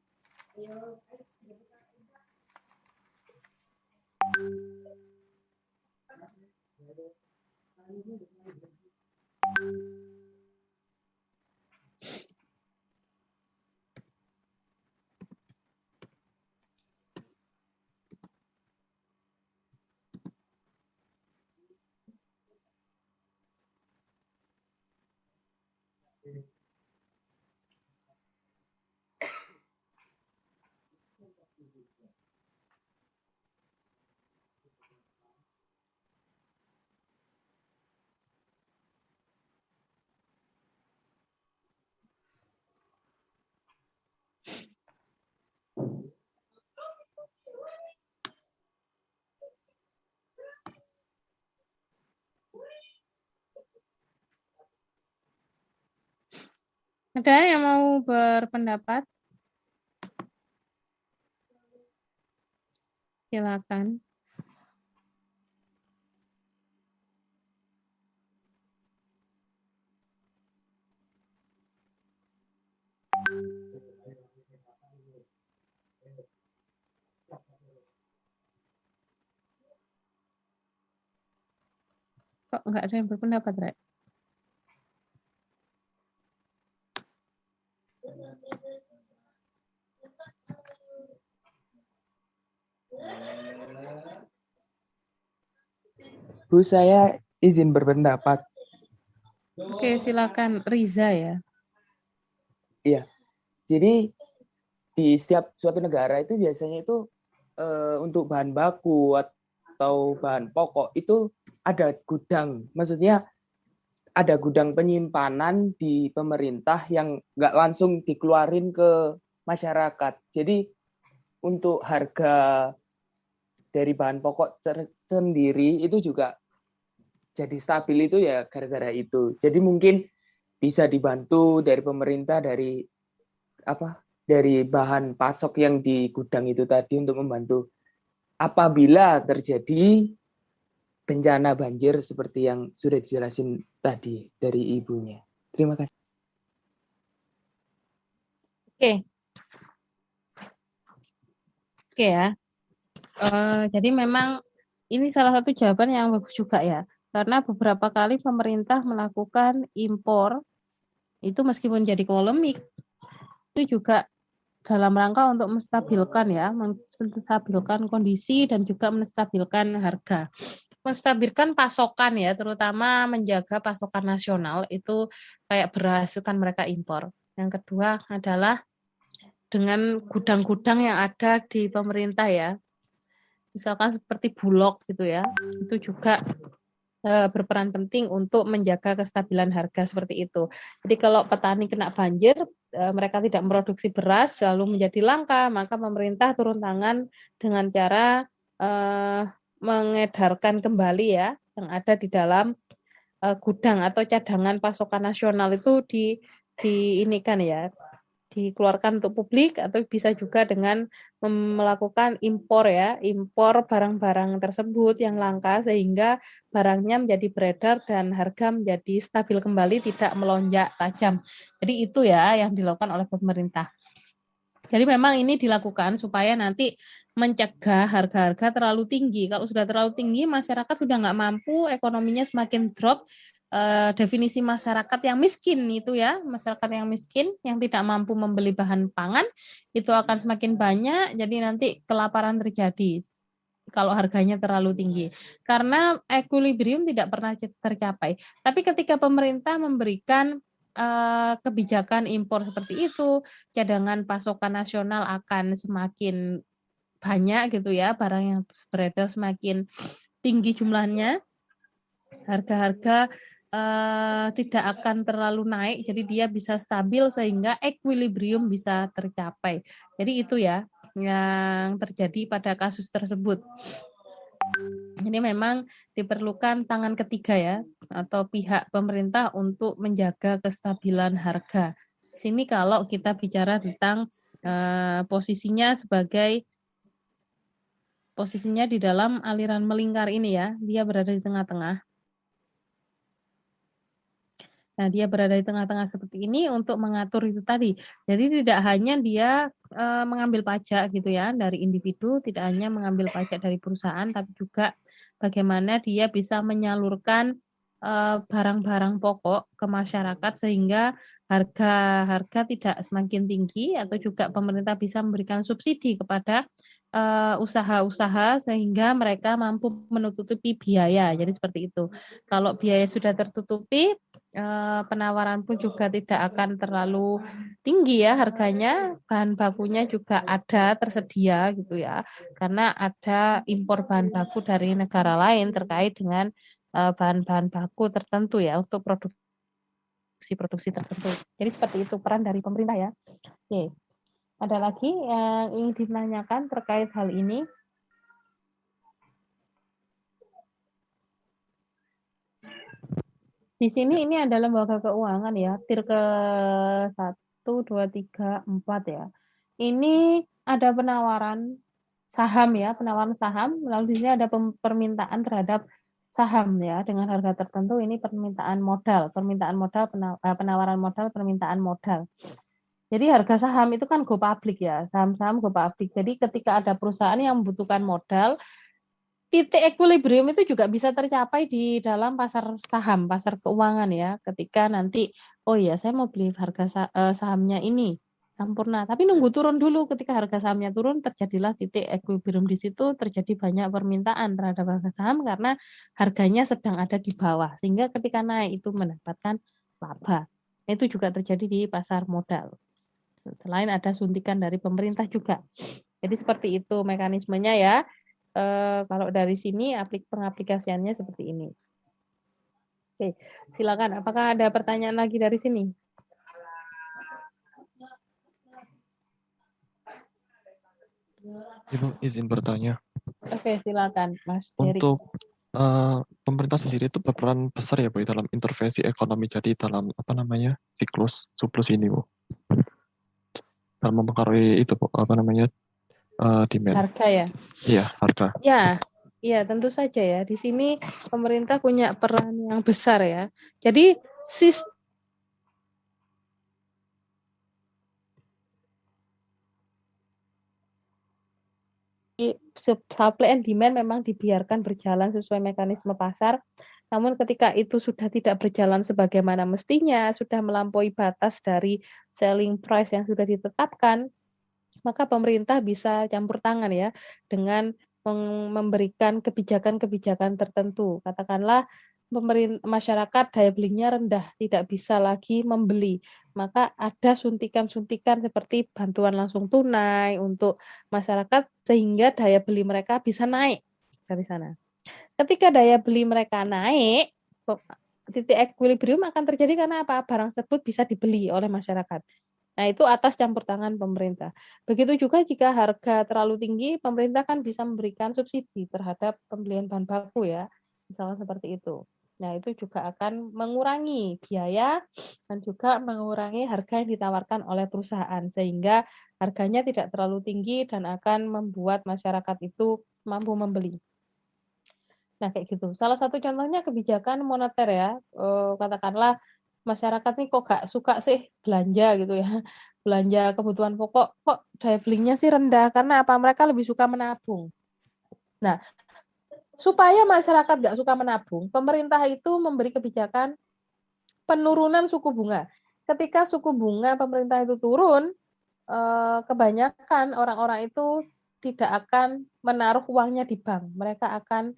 Ada yang mau berpendapat? Silakan. Kok nggak ada yang berpendapat, Rek? Bu, saya izin berpendapat. Oke, silakan Riza ya. Iya. Jadi di setiap suatu negara itu biasanya itu untuk bahan baku atau bahan pokok itu ada gudang. Maksudnya ada gudang penyimpanan di pemerintah yang nggak langsung dikeluarin ke masyarakat. Jadi untuk harga dari bahan pokok sendiri itu juga jadi stabil itu ya gara-gara itu. Jadi mungkin bisa dibantu dari pemerintah dari bahan pasok yang di gudang itu tadi untuk membantu apabila terjadi bencana banjir seperti yang sudah dijelasin tadi dari ibunya. Terima kasih. Oke ya. Jadi memang ini salah satu jawaban yang bagus juga ya. Karena beberapa kali pemerintah melakukan impor itu meskipun jadi polemik itu juga dalam rangka untuk menstabilkan kondisi dan juga menstabilkan harga. Menstabilkan pasokan ya, terutama menjaga pasokan nasional itu kayak beras itu kan mereka impor. Yang kedua adalah dengan gudang-gudang yang ada di pemerintah ya. Misalkan seperti Bulog gitu ya, itu juga berperan penting untuk menjaga kestabilan harga seperti itu. Jadi kalau petani kena banjir, mereka tidak memproduksi beras, lalu menjadi langka, maka pemerintah turun tangan dengan cara mengedarkan kembali ya, yang ada di dalam gudang atau cadangan pasokan nasional itu diinikan ya, dikeluarkan untuk publik atau bisa juga dengan melakukan impor ya, impor barang-barang tersebut yang langka sehingga barangnya menjadi beredar dan harga menjadi stabil kembali, tidak melonjak tajam. Jadi itu ya yang dilakukan oleh pemerintah. Jadi memang ini dilakukan supaya nanti mencegah harga-harga terlalu tinggi. Kalau sudah terlalu tinggi, masyarakat sudah nggak mampu, ekonominya semakin drop. Definisi masyarakat yang miskin itu ya, masyarakat yang miskin yang tidak mampu membeli bahan pangan itu akan semakin banyak. Jadi nanti kelaparan terjadi kalau harganya terlalu tinggi. Karena equilibrium tidak pernah tercapai. Tapi ketika pemerintah memberikan kebijakan impor seperti itu, cadangan pasokan nasional akan semakin banyak gitu ya, barang yang beredar semakin tinggi jumlahnya, harga-harga tidak akan terlalu naik, jadi dia bisa stabil sehingga equilibrium bisa tercapai. Jadi itu ya yang terjadi pada kasus tersebut. Jadi memang diperlukan tangan ketiga ya, atau pihak pemerintah untuk menjaga kestabilan harga. Sini kalau kita bicara tentang posisinya di dalam aliran melingkar ini ya, dia berada di tengah-tengah. Nah, dia berada di tengah-tengah seperti ini untuk mengatur itu tadi. Jadi tidak hanya dia mengambil pajak gitu ya dari individu, tidak hanya mengambil pajak dari perusahaan, tapi juga bagaimana dia bisa menyalurkan barang-barang pokok ke masyarakat sehingga harga tidak semakin tinggi, atau juga pemerintah bisa memberikan subsidi kepada usaha-usaha sehingga mereka mampu menutupi biaya. Jadi seperti itu. Kalau biaya sudah tertutupi, penawaran pun juga tidak akan terlalu tinggi ya harganya, bahan bakunya juga ada tersedia gitu ya, karena ada impor bahan baku dari negara lain terkait dengan bahan-bahan baku tertentu ya untuk produksi tertentu. Jadi seperti itu peran dari pemerintah ya. Oke. Ada lagi yang ingin ditanyakan terkait hal ini? Di sini ini ada lembaga keuangan ya, tir ke 1, 2, 3, 4 ya. Ini ada penawaran saham ya, penawaran saham, lalu di sini ada permintaan terhadap saham ya, dengan harga tertentu. Ini permintaan modal, penawaran modal, permintaan modal. Jadi harga saham itu kan go public ya, saham-saham go public. Jadi ketika ada perusahaan yang membutuhkan modal, titik equilibrium itu juga bisa tercapai di dalam pasar saham, pasar keuangan ya. Ketika nanti, oh ya saya mau beli harga sahamnya ini sempurna, tapi nunggu turun dulu. Ketika harga sahamnya turun, terjadilah titik equilibrium di situ, terjadi banyak permintaan terhadap harga saham karena harganya sedang ada di bawah. Sehingga ketika naik itu mendapatkan laba. Itu juga terjadi di pasar modal. Selain ada suntikan dari pemerintah juga. Jadi seperti itu mekanismenya ya. Kalau dari sini pengaplikasiannya seperti ini. Oke, silakan. Apakah ada pertanyaan lagi dari sini? Ibu izin bertanya. Oke, silakan, Mas Derik. Untuk pemerintah sendiri itu berperan besar ya Bu dalam intervensi ekonomi, jadi dalam siklus ini Bu. Dalam mempengaruhi itu Bu, demand. Harga ya? Iya, harga. Ya, tentu saja ya. Di sini pemerintah punya peran yang besar ya. Jadi supply and demand memang dibiarkan berjalan sesuai mekanisme pasar. Namun ketika itu sudah tidak berjalan sebagaimana mestinya, sudah melampaui batas dari selling price yang sudah ditetapkan, maka pemerintah bisa campur tangan ya dengan memberikan kebijakan-kebijakan tertentu. Katakanlah masyarakat daya belinya rendah, tidak bisa lagi membeli. Maka ada suntikan-suntikan seperti bantuan langsung tunai untuk masyarakat sehingga daya beli mereka bisa naik dari sana. Ketika daya beli mereka naik, titik equilibrium akan terjadi karena apa? Barang tersebut bisa dibeli oleh masyarakat. Nah, itu atas campur tangan pemerintah. Begitu juga jika harga terlalu tinggi, pemerintah kan bisa memberikan subsidi terhadap pembelian bahan baku ya. Misalnya seperti itu. Nah, itu juga akan mengurangi biaya dan juga mengurangi harga yang ditawarkan oleh perusahaan sehingga harganya tidak terlalu tinggi dan akan membuat masyarakat itu mampu membeli. Nah, kayak gitu. Salah satu contohnya kebijakan moneter ya. Katakanlah masyarakat nih kok gak suka sih belanja gitu ya. Belanja kebutuhan pokok kok daya belinya sih rendah karena apa? Mereka lebih suka menabung. Nah, supaya masyarakat gak suka menabung, pemerintah itu memberi kebijakan penurunan suku bunga. Ketika suku bunga pemerintah itu turun, kebanyakan orang-orang itu tidak akan menaruh uangnya di bank. Mereka akan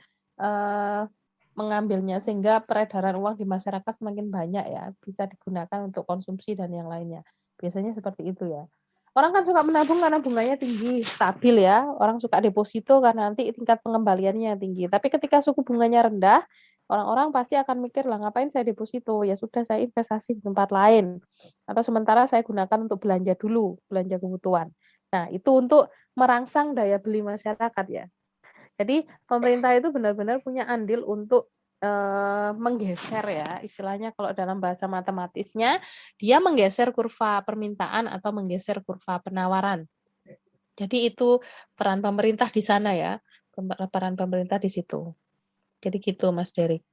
mengambilnya sehingga peredaran uang di masyarakat semakin banyak ya, bisa digunakan untuk konsumsi dan yang lainnya. Biasanya seperti itu ya. Orang kan suka menabung karena bunganya tinggi, stabil ya. Orang suka deposito karena nanti tingkat pengembaliannya tinggi. Tapi ketika suku bunganya rendah, orang-orang pasti akan mikir lah ngapain saya deposito, ya sudah saya investasi di tempat lain. Atau sementara saya gunakan untuk belanja dulu, belanja kebutuhan. Nah, itu untuk merangsang daya beli masyarakat ya. Jadi pemerintah itu benar-benar punya andil untuk menggeser ya, istilahnya kalau dalam bahasa matematisnya, dia menggeser kurva permintaan atau menggeser kurva penawaran. Jadi itu peran pemerintah di sana ya, peran pemerintah di situ. Jadi gitu Mas Derik.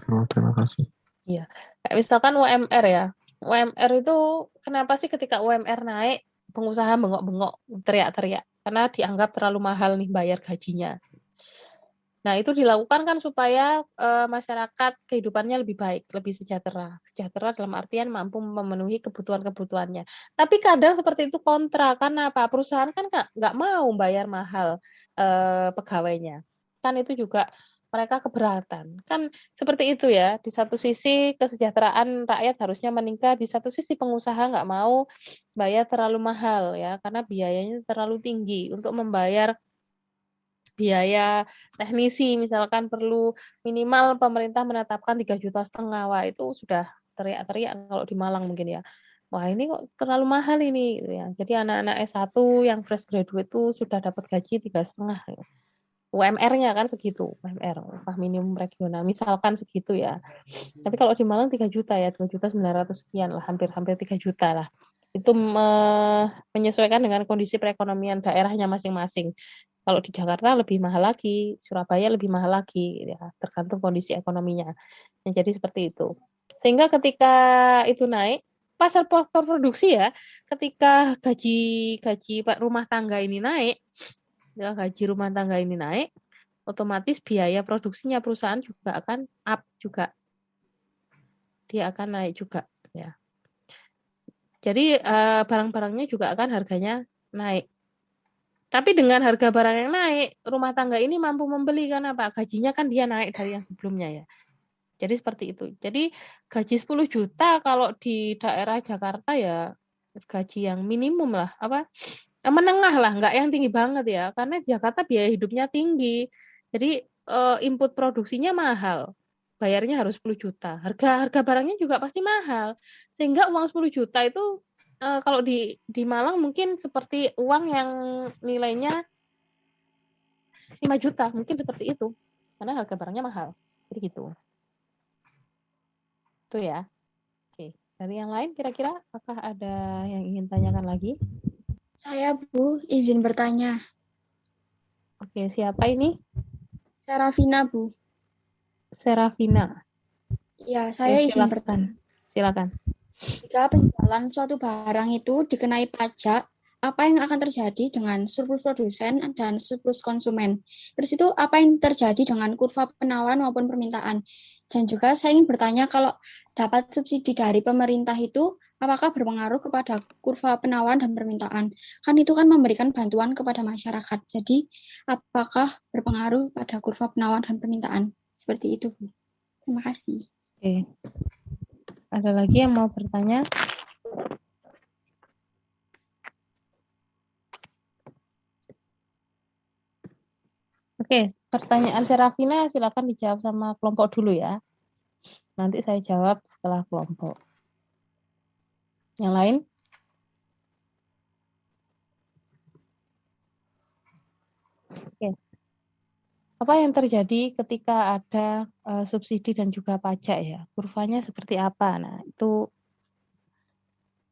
Terima kasih. Iya, kayak misalkan UMR ya. UMR itu kenapa sih ketika UMR naik pengusaha bengok-bengok teriak-teriak karena dianggap terlalu mahal nih bayar gajinya. Nah, itu dilakukan kan supaya masyarakat kehidupannya lebih baik, lebih sejahtera. Sejahtera dalam artian mampu memenuhi kebutuhan-kebutuhannya. Tapi kadang seperti itu kontra, karena apa? Perusahaan kan nggak mau bayar mahal pegawainya. Kan itu juga mereka keberatan. Kan seperti itu ya. Di satu sisi kesejahteraan rakyat harusnya meningkat, di satu sisi pengusaha nggak mau bayar terlalu mahal ya, karena biayanya terlalu tinggi untuk membayar biaya teknisi misalkan perlu minimal pemerintah menetapkan 3,5 juta. Wah, itu sudah teriak-teriak kalau di Malang mungkin ya. Wah, ini kok terlalu mahal ini gitu ya. Jadi anak-anak S1 yang fresh graduate itu sudah dapat gaji 3,5 ya. UMR-nya kan segitu, UMR, upah minimum regional, misalkan segitu ya. Tapi kalau di Malang 3 juta ya, 2.900.000 sekian lah, hampir 3 juta lah. Itu menyesuaikan dengan kondisi perekonomian daerahnya masing-masing. Kalau di Jakarta lebih mahal lagi, Surabaya lebih mahal lagi, ya, tergantung kondisi ekonominya. Jadi seperti itu. Sehingga ketika itu naik, pasar faktor produksi ya, ketika gaji rumah tangga ini naik, ya, gaji rumah tangga ini naik, otomatis biaya produksinya perusahaan juga akan up juga. Dia akan naik juga. Ya. Jadi barang-barangnya juga akan harganya naik. Tapi dengan harga barang yang naik, rumah tangga ini mampu membeli karena apa? Gajinya kan dia naik dari yang sebelumnya ya. Jadi seperti itu. Jadi gaji 10 juta kalau di daerah Jakarta ya gaji yang minimum lah, apa? Menengah lah, nggak yang tinggi banget ya. Karena di Jakarta biaya hidupnya tinggi. Jadi input produksinya mahal. Bayarnya harus 10 juta. Harga barangnya juga pasti mahal. Sehingga uang 10 juta itu kalau di Malang mungkin seperti uang yang nilainya 5 juta, mungkin seperti itu. Karena harga barangnya mahal. Jadi gitu. Itu ya. Oke. Dari yang lain kira-kira apakah ada yang ingin tanyakan lagi? Saya, Bu, izin bertanya. Oke, siapa ini? Serafina, Bu. Serafina. Ya, saya izin bertanya. Silakan. Jika penjualan suatu barang itu dikenai pajak, apa yang akan terjadi dengan surplus produsen dan surplus konsumen? Terus itu apa yang terjadi dengan kurva penawaran maupun permintaan? Dan juga saya ingin bertanya kalau dapat subsidi dari pemerintah itu, apakah berpengaruh kepada kurva penawaran dan permintaan? Kan itu kan memberikan bantuan kepada masyarakat. Jadi apakah berpengaruh pada kurva penawaran dan permintaan? Seperti itu, Bu. Terima kasih. Oke. Ada lagi yang mau bertanya? Oke, pertanyaan Serafina silakan dijawab sama kelompok dulu ya. Nanti saya jawab setelah kelompok. Yang lain? Oke. Apa yang terjadi ketika ada subsidi dan juga pajak ya? Kurvanya seperti apa? Nah, itu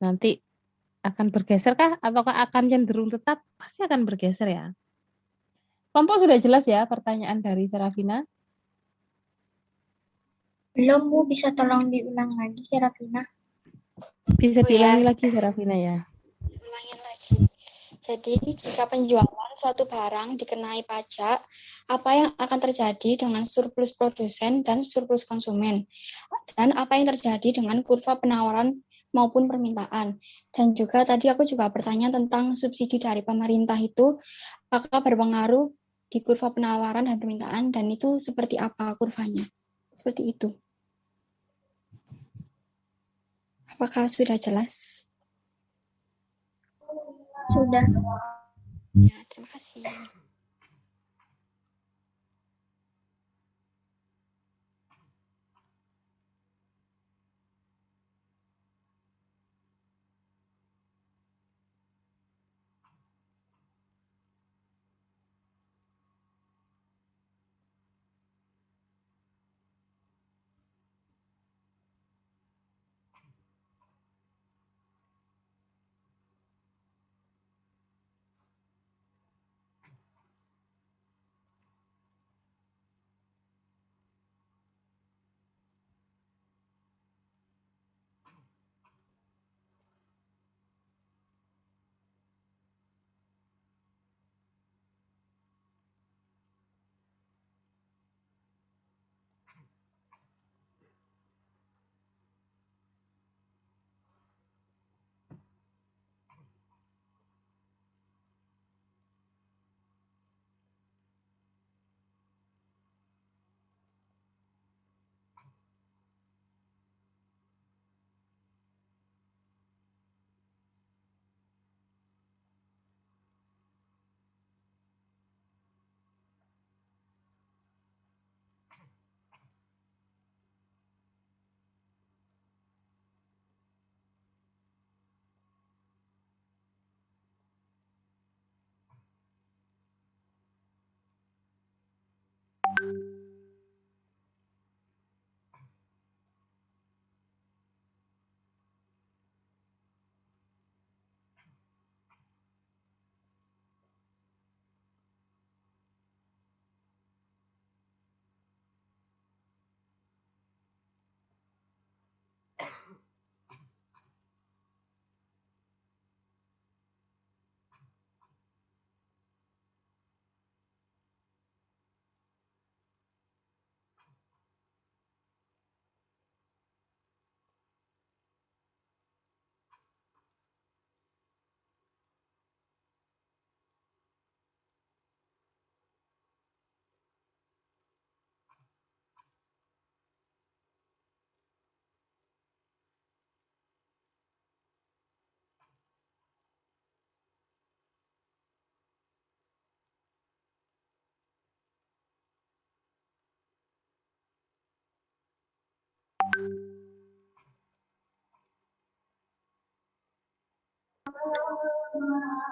nanti akan bergeser kah? Ataukah akan cenderung tetap? Pasti akan bergeser ya. Kelompok sudah jelas ya pertanyaan dari Serafina? Belum, Bu, bisa tolong diulang lagi, Serafina? Bisa diulangi lagi, Serafina ya. Ulangi lagi. Jadi, jika penjualan suatu barang dikenai pajak, apa yang akan terjadi dengan surplus produsen dan surplus konsumen? Dan apa yang terjadi dengan kurva penawaran maupun permintaan? Dan juga tadi aku juga bertanya tentang subsidi dari pemerintah itu, apakah berpengaruh di kurva penawaran dan permintaan, dan itu seperti apa kurvanya? Seperti itu. Apakah sudah jelas? Sudah. Ya, terima kasih.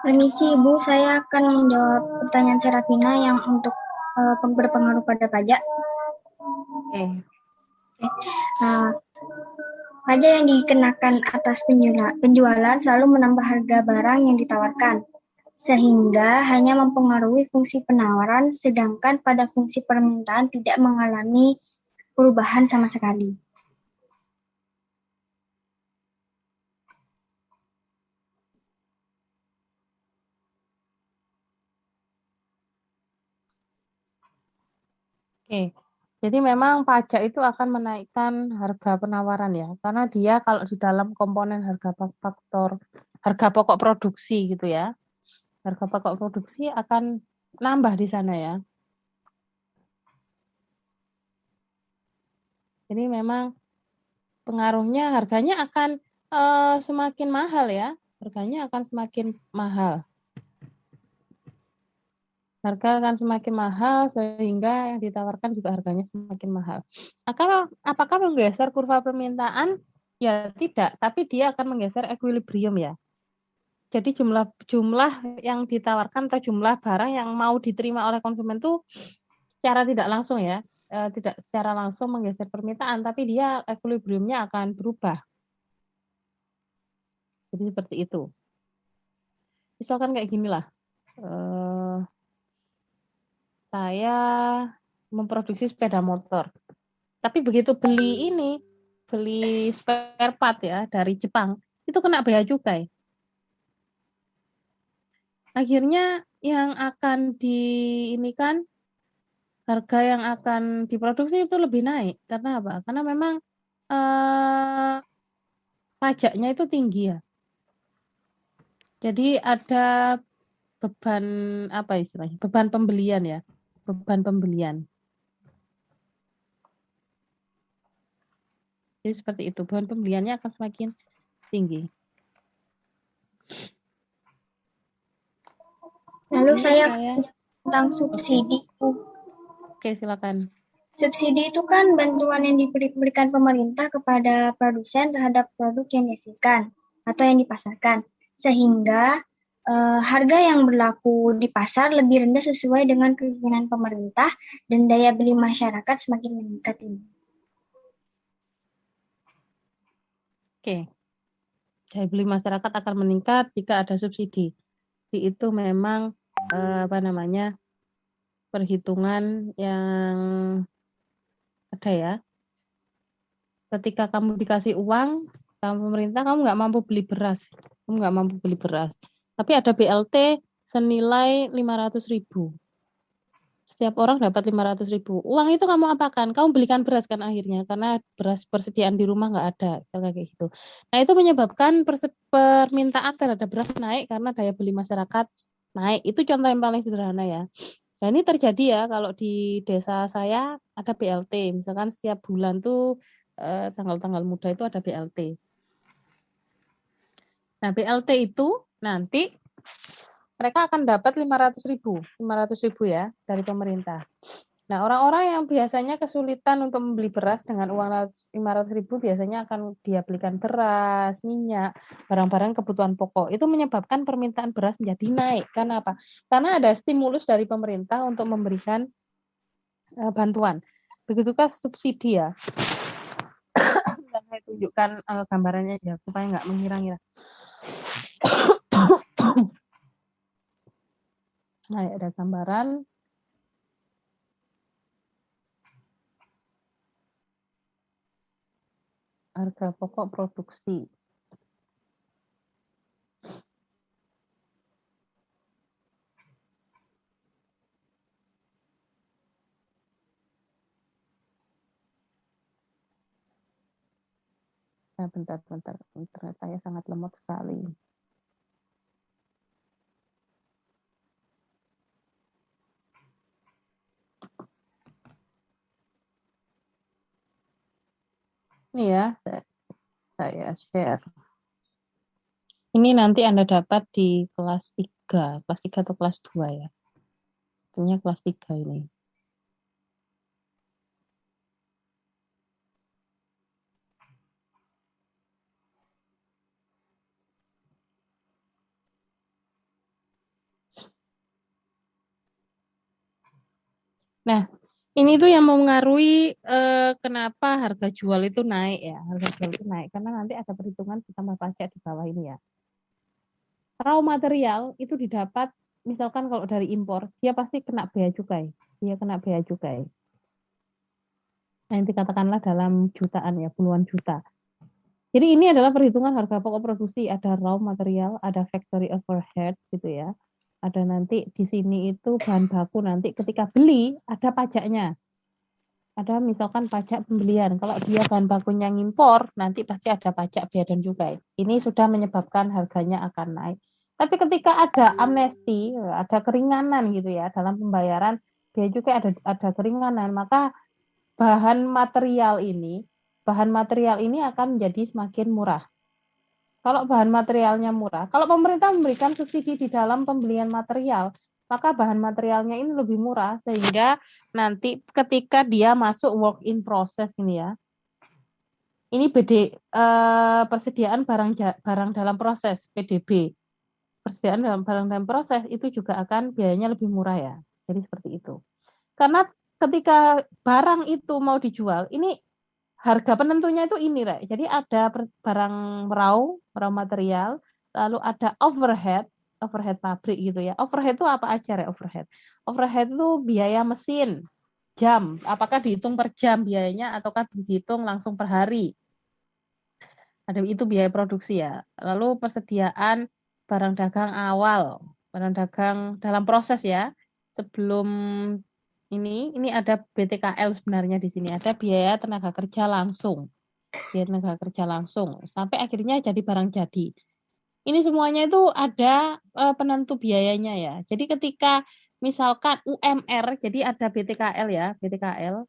Permisi Ibu, saya akan menjawab pertanyaan Serafina yang untuk berpengaruh pada pajak. Oke. Pajak yang dikenakan atas penjualan selalu menambah harga barang yang ditawarkan, sehingga hanya mempengaruhi fungsi penawaran, sedangkan pada fungsi permintaan tidak mengalami perubahan sama sekali. Oke. Jadi memang pajak itu akan menaikkan harga penawaran ya, karena dia kalau di dalam komponen harga pokok produksi gitu ya, harga pokok produksi akan nambah di sana ya. Jadi memang pengaruhnya harganya akan semakin mahal ya, harganya akan semakin mahal. Harga akan semakin mahal sehingga yang ditawarkan juga harganya semakin mahal. Apakah menggeser kurva permintaan? Ya tidak, tapi dia akan menggeser equilibrium ya. Jadi jumlah yang ditawarkan atau jumlah barang yang mau diterima oleh konsumen itu secara tidak langsung ya, tidak secara langsung menggeser permintaan, tapi dia equilibriumnya akan berubah. Jadi seperti itu. Misalkan kayak gini lah. Saya memproduksi sepeda motor. Tapi begitu beli spare part ya dari Jepang, itu kena bea cukai. Akhirnya yang akan harga yang akan diproduksi itu lebih naik. Karena apa? Karena memang pajaknya itu tinggi ya. Jadi ada beban apa istilahnya? Beban pembelian ya. Beban pembelian. Jadi seperti itu, beban pembeliannya akan semakin tinggi. Lalu saya tentang subsidi. Oke, silakan. Subsidi itu kan bantuan yang diberikan pemerintah kepada produsen terhadap produk yang dihasilkan atau yang dipasarkan, sehingga harga yang berlaku di pasar lebih rendah sesuai dengan keinginan pemerintah dan daya beli masyarakat semakin meningkat ini. Oke. Daya beli masyarakat akan meningkat jika ada subsidi. Itu memang perhitungan yang ada ya. Ketika kamu dikasih uang sama pemerintah, kamu nggak mampu beli beras. Tapi ada BLT senilai 500.000. Setiap orang dapat 500.000. Uang itu kamu apakan? Kamu belikan beras kan akhirnya, karena beras persediaan di rumah nggak ada, kayak gitu. Nah itu menyebabkan permintaan terhadap beras naik karena daya beli masyarakat naik. Itu contoh yang paling sederhana ya. Nah ini terjadi ya kalau di desa saya ada BLT. Misalkan setiap bulan tuh tanggal-tanggal muda itu ada BLT. Nah BLT itu nanti mereka akan dapat 500.000 ya dari pemerintah. Nah, orang-orang yang biasanya kesulitan untuk membeli beras dengan uang 500.000 biasanya akan dia belikan beras, minyak, barang-barang kebutuhan pokok. Itu menyebabkan permintaan beras menjadi naik. Karena apa? Karena ada stimulus dari pemerintah untuk memberikan bantuan. Begitukah subsidi ya? Saya tunjukkan gambarannya ya supaya nggak mengira-ngira. Nah, ada gambaran. Harga pokok produksi. Nah, bentar. Internet saya sangat lemot sekali. Ini ya, saya share. Ini nanti Anda dapat di kelas 3 atau kelas 2 ya. Tentunya kelas 3 ini. Nah, ini tuh yang mempengaruhi kenapa harga jual itu naik ya. Harga jual itu naik karena nanti ada perhitungan ditambah pajak di bawah ini ya. Raw material itu didapat misalkan kalau dari impor, dia pasti kena bea cukai. Dia kena bea cukai. Nah, ini katakanlah dalam jutaan ya, puluhan juta. Jadi ini adalah perhitungan harga pokok produksi, ada raw material, ada factory overhead gitu ya. Ada nanti di sini itu bahan baku nanti ketika beli ada pajaknya. Ada misalkan pajak pembelian. Kalau dia bahan bakunya ngimpor, nanti pasti ada pajak bea dan cukai. Ini sudah menyebabkan harganya akan naik. Tapi ketika ada amnesti, ada keringanan gitu ya dalam pembayaran bea cukai, ada keringanan, maka bahan material ini akan menjadi semakin murah. Kalau bahan materialnya murah, kalau pemerintah memberikan subsidi di dalam pembelian material, maka bahan materialnya ini lebih murah sehingga nanti ketika dia masuk work in process ini ya, ini persediaan barang dalam proses PDB, persediaan barang dalam proses itu juga akan biayanya lebih murah ya. Jadi seperti itu. Karena ketika barang itu mau dijual, ini harga penentunya itu ini, Rek. Jadi ada barang raw material, lalu ada overhead pabrik gitu ya. Overhead itu apa aja, Rek, overhead? Overhead itu biaya mesin, jam. Apakah dihitung per jam biayanya ataukah dihitung langsung per hari? Ada itu biaya produksi ya. Lalu persediaan barang dagang awal, barang dagang dalam proses ya. Sebelum ini ada BTKL sebenarnya di sini, ada biaya tenaga kerja langsung. Biaya tenaga kerja langsung sampai akhirnya jadi barang jadi. Ini semuanya itu ada penentu biayanya ya. Jadi ketika misalkan UMR, jadi ada BTKL ya, BTKL.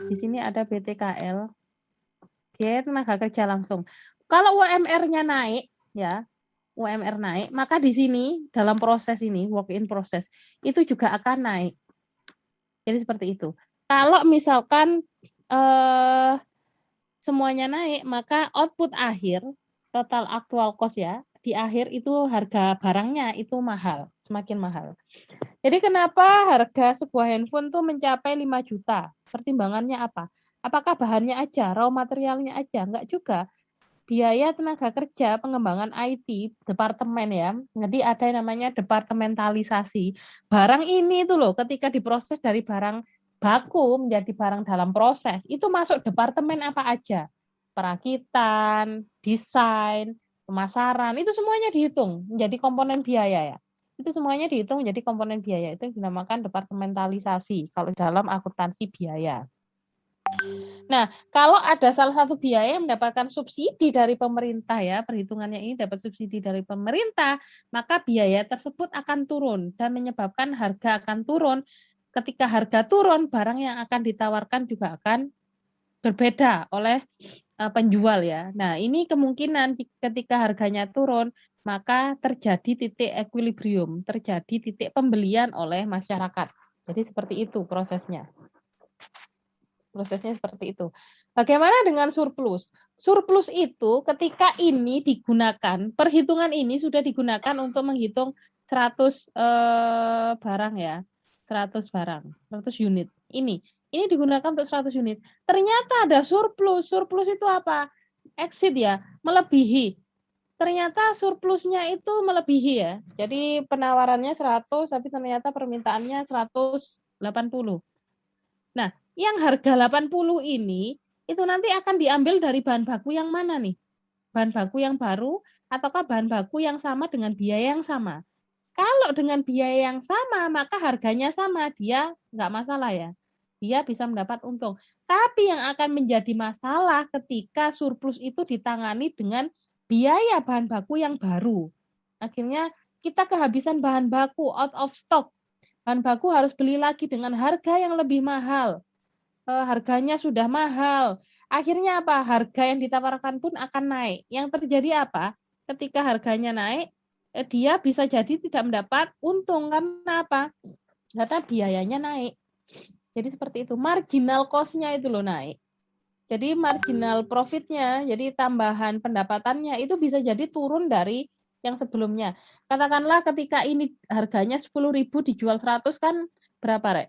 Di sini ada BTKL. Biaya tenaga kerja langsung. Kalau UMR-nya naik ya, UMR naik, maka di sini dalam proses ini work in process itu juga akan naik. Jadi seperti itu. Kalau misalkan semuanya naik, maka output akhir, total actual cost ya, di akhir itu harga barangnya itu mahal, semakin mahal. Jadi kenapa harga sebuah handphone tuh mencapai 5 juta? Pertimbangannya apa? Apakah bahannya aja, raw materialnya aja? Enggak juga. Biaya tenaga kerja, pengembangan IT, departemen ya. Jadi ada yang namanya departementalisasi. Barang ini itu loh, ketika diproses dari barang baku menjadi barang dalam proses, itu masuk departemen apa aja? Perakitan, desain, pemasaran, itu semuanya dihitung menjadi komponen biaya ya. Itu semuanya dihitung menjadi komponen biaya. Itu yang dinamakan departementalisasi kalau dalam akuntansi biaya. Nah, kalau ada salah satu biaya yang mendapatkan subsidi dari pemerintah ya, perhitungannya ini dapat subsidi dari pemerintah, maka biaya tersebut akan turun dan menyebabkan harga akan turun. Ketika harga turun, barang yang akan ditawarkan juga akan berbeda oleh penjual ya. Nah, ini kemungkinan ketika harganya turun, maka terjadi titik equilibrium, terjadi titik pembelian oleh masyarakat. Jadi seperti itu prosesnya. Prosesnya seperti itu. Bagaimana dengan surplus? Surplus itu ketika ini digunakan, perhitungan ini sudah digunakan untuk menghitung 100 barang ya. 100 barang, 100 unit. Ini digunakan untuk 100 unit. Ternyata ada surplus. Surplus itu apa? Exit ya, melebihi. Ternyata surplusnya itu melebihi ya. Jadi penawarannya 100 tapi ternyata permintaannya 180. Nah, yang harga 80 ini itu nanti akan diambil dari bahan baku yang mana nih? Bahan baku yang baru ataukah bahan baku yang sama dengan biaya yang sama? Kalau dengan biaya yang sama, maka harganya sama, dia nggak masalah ya. Dia bisa mendapat untung. Tapi yang akan menjadi masalah ketika surplus itu ditangani dengan biaya bahan baku yang baru. Akhirnya kita kehabisan bahan baku, out of stock. Bahan baku harus beli lagi dengan harga yang lebih mahal. Harganya sudah mahal. Akhirnya apa? Harga yang ditawarkan pun akan naik. Yang terjadi apa? Ketika harganya naik, dia bisa jadi tidak mendapat untung. Karena apa? Karena biayanya naik. Jadi seperti itu. Marginal cost-nya itu loh naik. Jadi marginal profit-nya, jadi tambahan pendapatannya itu bisa jadi turun dari yang sebelumnya. Katakanlah ketika ini harganya 10.000 dijual 100 kan berapa, Rek?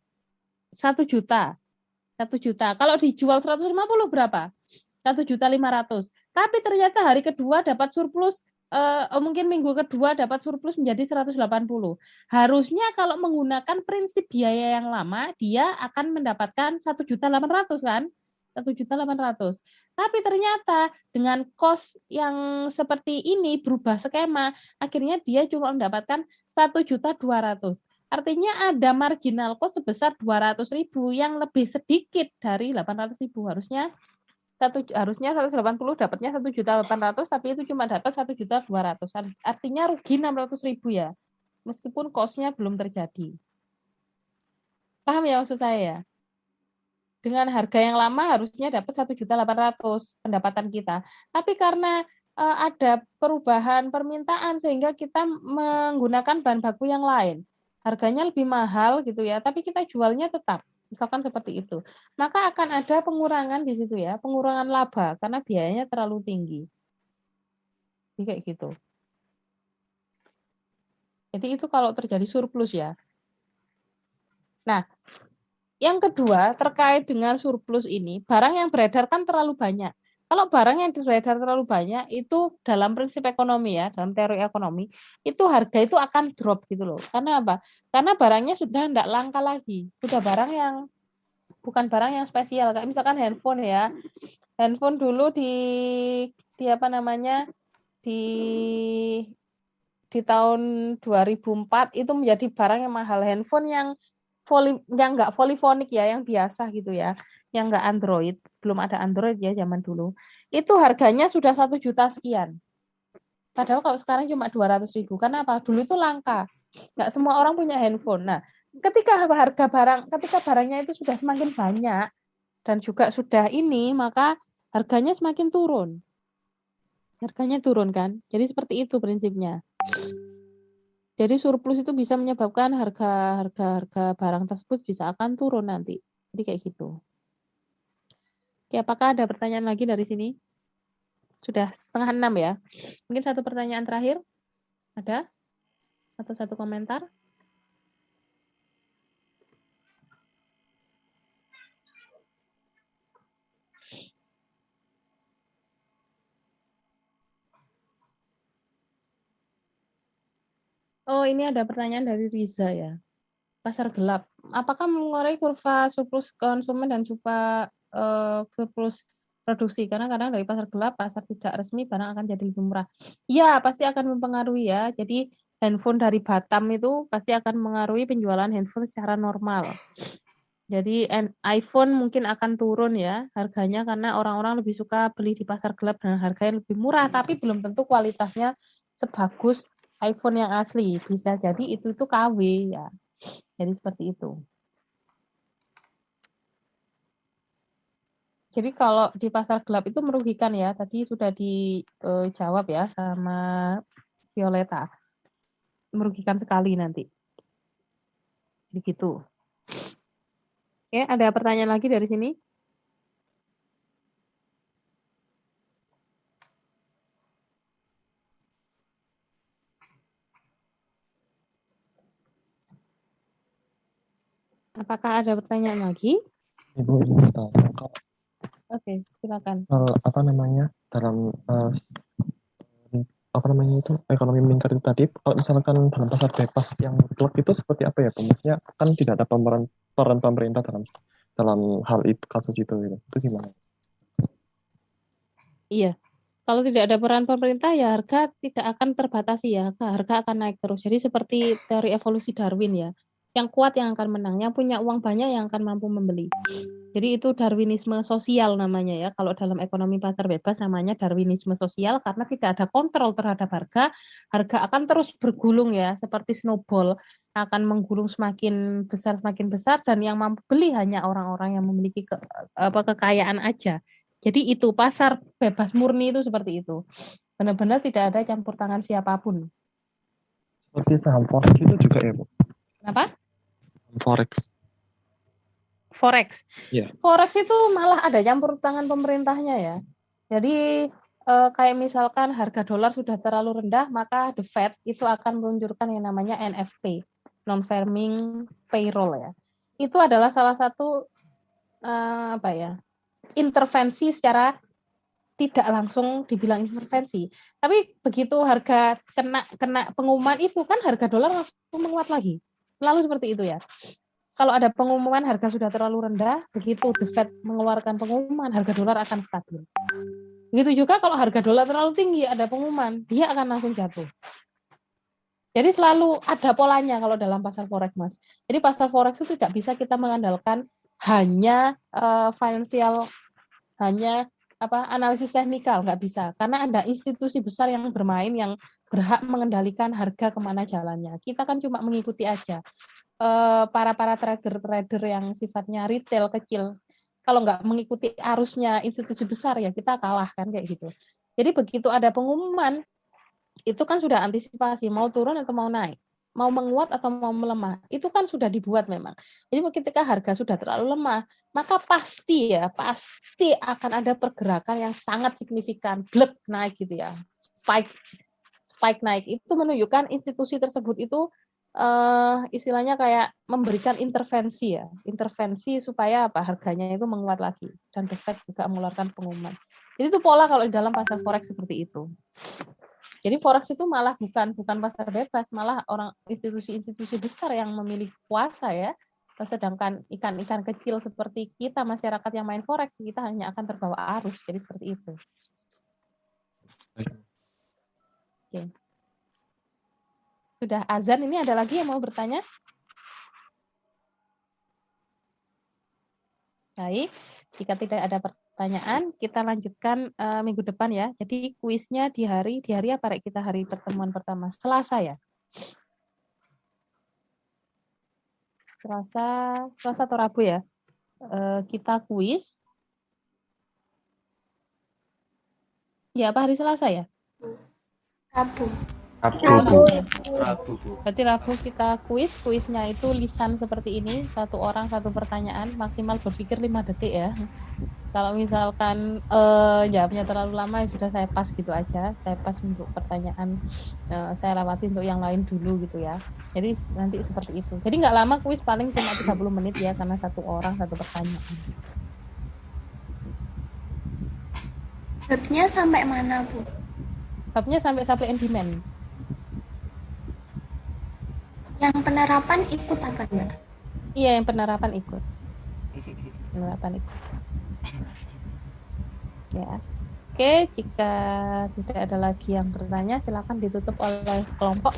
1 juta. 1 juta. Kalau dijual 150 berapa? 1.500.000. Tapi ternyata hari kedua dapat surplus, mungkin minggu kedua dapat surplus menjadi 180. Harusnya kalau menggunakan prinsip biaya yang lama, dia akan mendapatkan 1.800.000 kan? 1.800.000. Tapi ternyata dengan cost yang seperti ini berubah skema, akhirnya dia cuma mendapatkan 1.200.000. Artinya ada marginal cost sebesar 200.000 yang lebih sedikit dari 800.000. Harusnya 180 dapatnya 1.800.000, tapi itu cuma dapat 1.200.000. Artinya rugi 600.000 ya. Meskipun cost-nya belum terjadi. Paham ya maksud saya ya? Dengan harga yang lama harusnya dapat 1.800.000 pendapatan kita. Tapi karena ada perubahan permintaan sehingga kita menggunakan bahan baku yang lain. Harganya lebih mahal gitu ya, tapi kita jualnya tetap. Misalkan seperti itu. Maka akan ada pengurangan di situ ya, pengurangan laba karena biayanya terlalu tinggi. Jadi kayak gitu. Jadi itu kalau terjadi surplus ya. Nah, yang kedua terkait dengan surplus ini, barang yang beredar kan terlalu banyak. Kalau barang yang beredar terlalu banyak itu dalam prinsip ekonomi ya, dalam teori ekonomi, itu harga itu akan drop gitu loh. Karena apa? Karena barangnya sudah tidak langka lagi. Sudah barang yang bukan barang yang spesial. Kayak misalkan handphone ya. Handphone dulu di apa namanya? di tahun 2004 itu menjadi barang yang mahal. Handphone yang nggak polyphonic ya, yang biasa gitu ya, yang nggak Android, belum ada Android ya zaman dulu, itu harganya sudah 1 juta sekian. Padahal kalau sekarang cuma 200.000, karena apa? Dulu itu langka, nggak semua orang punya handphone. Nah, ketika barangnya itu sudah semakin banyak dan juga sudah ini, maka harganya semakin turun. Harganya turun kan? Jadi seperti itu prinsipnya. Jadi surplus itu bisa menyebabkan harga barang tersebut bisa akan turun nanti. Jadi kayak gitu. Oke, apakah ada pertanyaan lagi dari sini? Sudah 5:30 ya. Mungkin satu pertanyaan terakhir. Ada? Atau satu komentar? Oh, ini ada pertanyaan dari Riza ya. Pasar gelap. Apakah mengurangi kurva surplus konsumen dan surplus produksi? Karena kadang dari pasar gelap, pasar tidak resmi, barang akan jadi lebih murah. Iya, pasti akan mempengaruhi ya. Jadi handphone dari Batam itu pasti akan mengaruhi penjualan handphone secara normal. Jadi iPhone mungkin akan turun ya harganya karena orang-orang lebih suka beli di pasar gelap dengan harga yang lebih murah, tapi belum tentu kualitasnya sebagus iPhone yang asli. Bisa jadi itu KW ya. Jadi seperti itu. Jadi kalau di pasar gelap itu merugikan ya. Tadi sudah dijawab ya sama Violeta. Merugikan sekali nanti. Begitu. Oke, ada pertanyaan lagi dari sini? Apakah ada pertanyaan lagi? Ibu ingin bertanya, Kak. Oke, silakan. Apa namanya dalam itu ekonomi meningkat itu tadi, kalau misalkan dalam pasar bebas yang mutlak itu seperti apa ya? Maksudnya kan tidak ada peran pemerintah dalam hal itu, kasus itu gitu. Itu gimana? Iya. Kalau tidak ada peran pemerintah ya harga tidak akan terbatasi ya, harga akan naik terus. Jadi seperti teori evolusi Darwin ya, yang kuat yang akan menang, yang punya uang banyak yang akan mampu membeli. Jadi itu Darwinisme sosial namanya ya, kalau dalam ekonomi pasar bebas namanya Darwinisme sosial karena tidak ada kontrol terhadap harga akan terus bergulung ya, seperti snowball, akan menggulung semakin besar dan yang mampu beli hanya orang-orang yang memiliki kekayaan aja. Jadi itu pasar bebas murni itu seperti itu. Benar-benar tidak ada campur tangan siapapun. Seperti saham forex itu juga ya, Bu? Kenapa? Forex. Yeah. Forex itu malah ada campur tangan pemerintahnya ya. Jadi kayak misalkan harga dolar sudah terlalu rendah, maka the Fed itu akan meluncurkan yang namanya NFP, non-farming payroll ya. itu adalah salah satu intervensi secara tidak langsung dibilang intervensi. Tapi begitu harga kena pengumuman itu kan harga dolar langsung menguat lagi. Selalu seperti itu ya. Kalau ada pengumuman harga sudah terlalu rendah, begitu The Fed mengeluarkan pengumuman, harga dolar akan stabil. Begitu juga kalau harga dolar terlalu tinggi, ada pengumuman, dia akan langsung jatuh. Jadi selalu ada polanya kalau dalam pasar forex, Mas. Jadi pasar forex itu tidak bisa kita mengandalkan hanya analisis teknikal, nggak bisa. Karena ada institusi besar yang bermain, yang berhak mengendalikan harga kemana jalannya. Kita kan cuma mengikuti aja. Para trader yang sifatnya retail kecil, kalau nggak mengikuti arusnya institusi besar ya kita kalah kan kayak gitu. Jadi begitu ada pengumuman, itu kan sudah antisipasi mau turun atau mau naik, mau menguat atau mau melemah, itu kan sudah dibuat memang. Jadi ketika harga sudah terlalu lemah, maka pasti akan ada pergerakan yang sangat signifikan, blek naik gitu ya, spike naik. Itu menunjukkan institusi tersebut itu istilahnya kayak memberikan intervensi supaya harganya itu menguat lagi, dan The Fed juga mengeluarkan pengumuman. Jadi itu pola kalau di dalam pasar forex seperti itu. Jadi forex itu malah bukan pasar bebas, malah institusi-institusi besar yang memiliki kuasa ya. Sedangkan ikan-ikan kecil seperti kita, masyarakat yang main forex, kita hanya akan terbawa arus. Jadi seperti itu. Oke. Sudah azan, ini ada lagi yang mau bertanya? Baik, jika tidak ada pertanyaan, kita lanjutkan minggu depan ya. Jadi kuisnya di hari apa Rek, kita hari pertemuan pertama? Selasa ya? Selasa atau Rabu ya? Kita kuis. Ya, apa hari Selasa ya? Rabu. Berarti Rabu kita kuisnya itu lisan seperti ini, satu orang satu pertanyaan, maksimal berpikir 5 detik ya. Kalau misalkan jawabnya terlalu lama ya sudah saya pas gitu aja, saya pas untuk pertanyaan, saya lewati untuk yang lain dulu gitu ya. Jadi nanti seperti itu. Jadi nggak lama, kuis paling cuma 30 menit ya, karena satu orang satu pertanyaan. Babnya sampai mana, Bu? Babnya sampai supply and demand. Yang penerapan ikut apa enggak? Iya, yang penerapan ikut. Ya. Oke, jika tidak ada lagi yang bertanya, silakan ditutup oleh kelompok.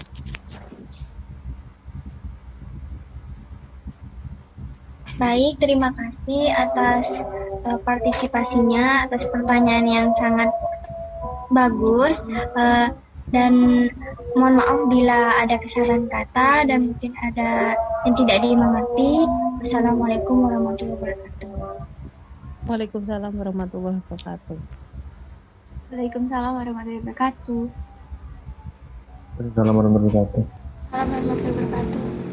Baik, terima kasih atas partisipasinya, atas pertanyaan yang sangat bagus, dan mohon maaf bila ada kesalahan kata dan mungkin ada yang tidak dimengerti. Wassalamualaikum warahmatullahi wabarakatuh. Waalaikumsalam warahmatullahi wabarakatuh. Waalaikumsalam warahmatullahi wabarakatuh. Waalaikumsalam warahmatullahi wabarakatuh. Assalamualaikum warahmatullahi wabarakatuh.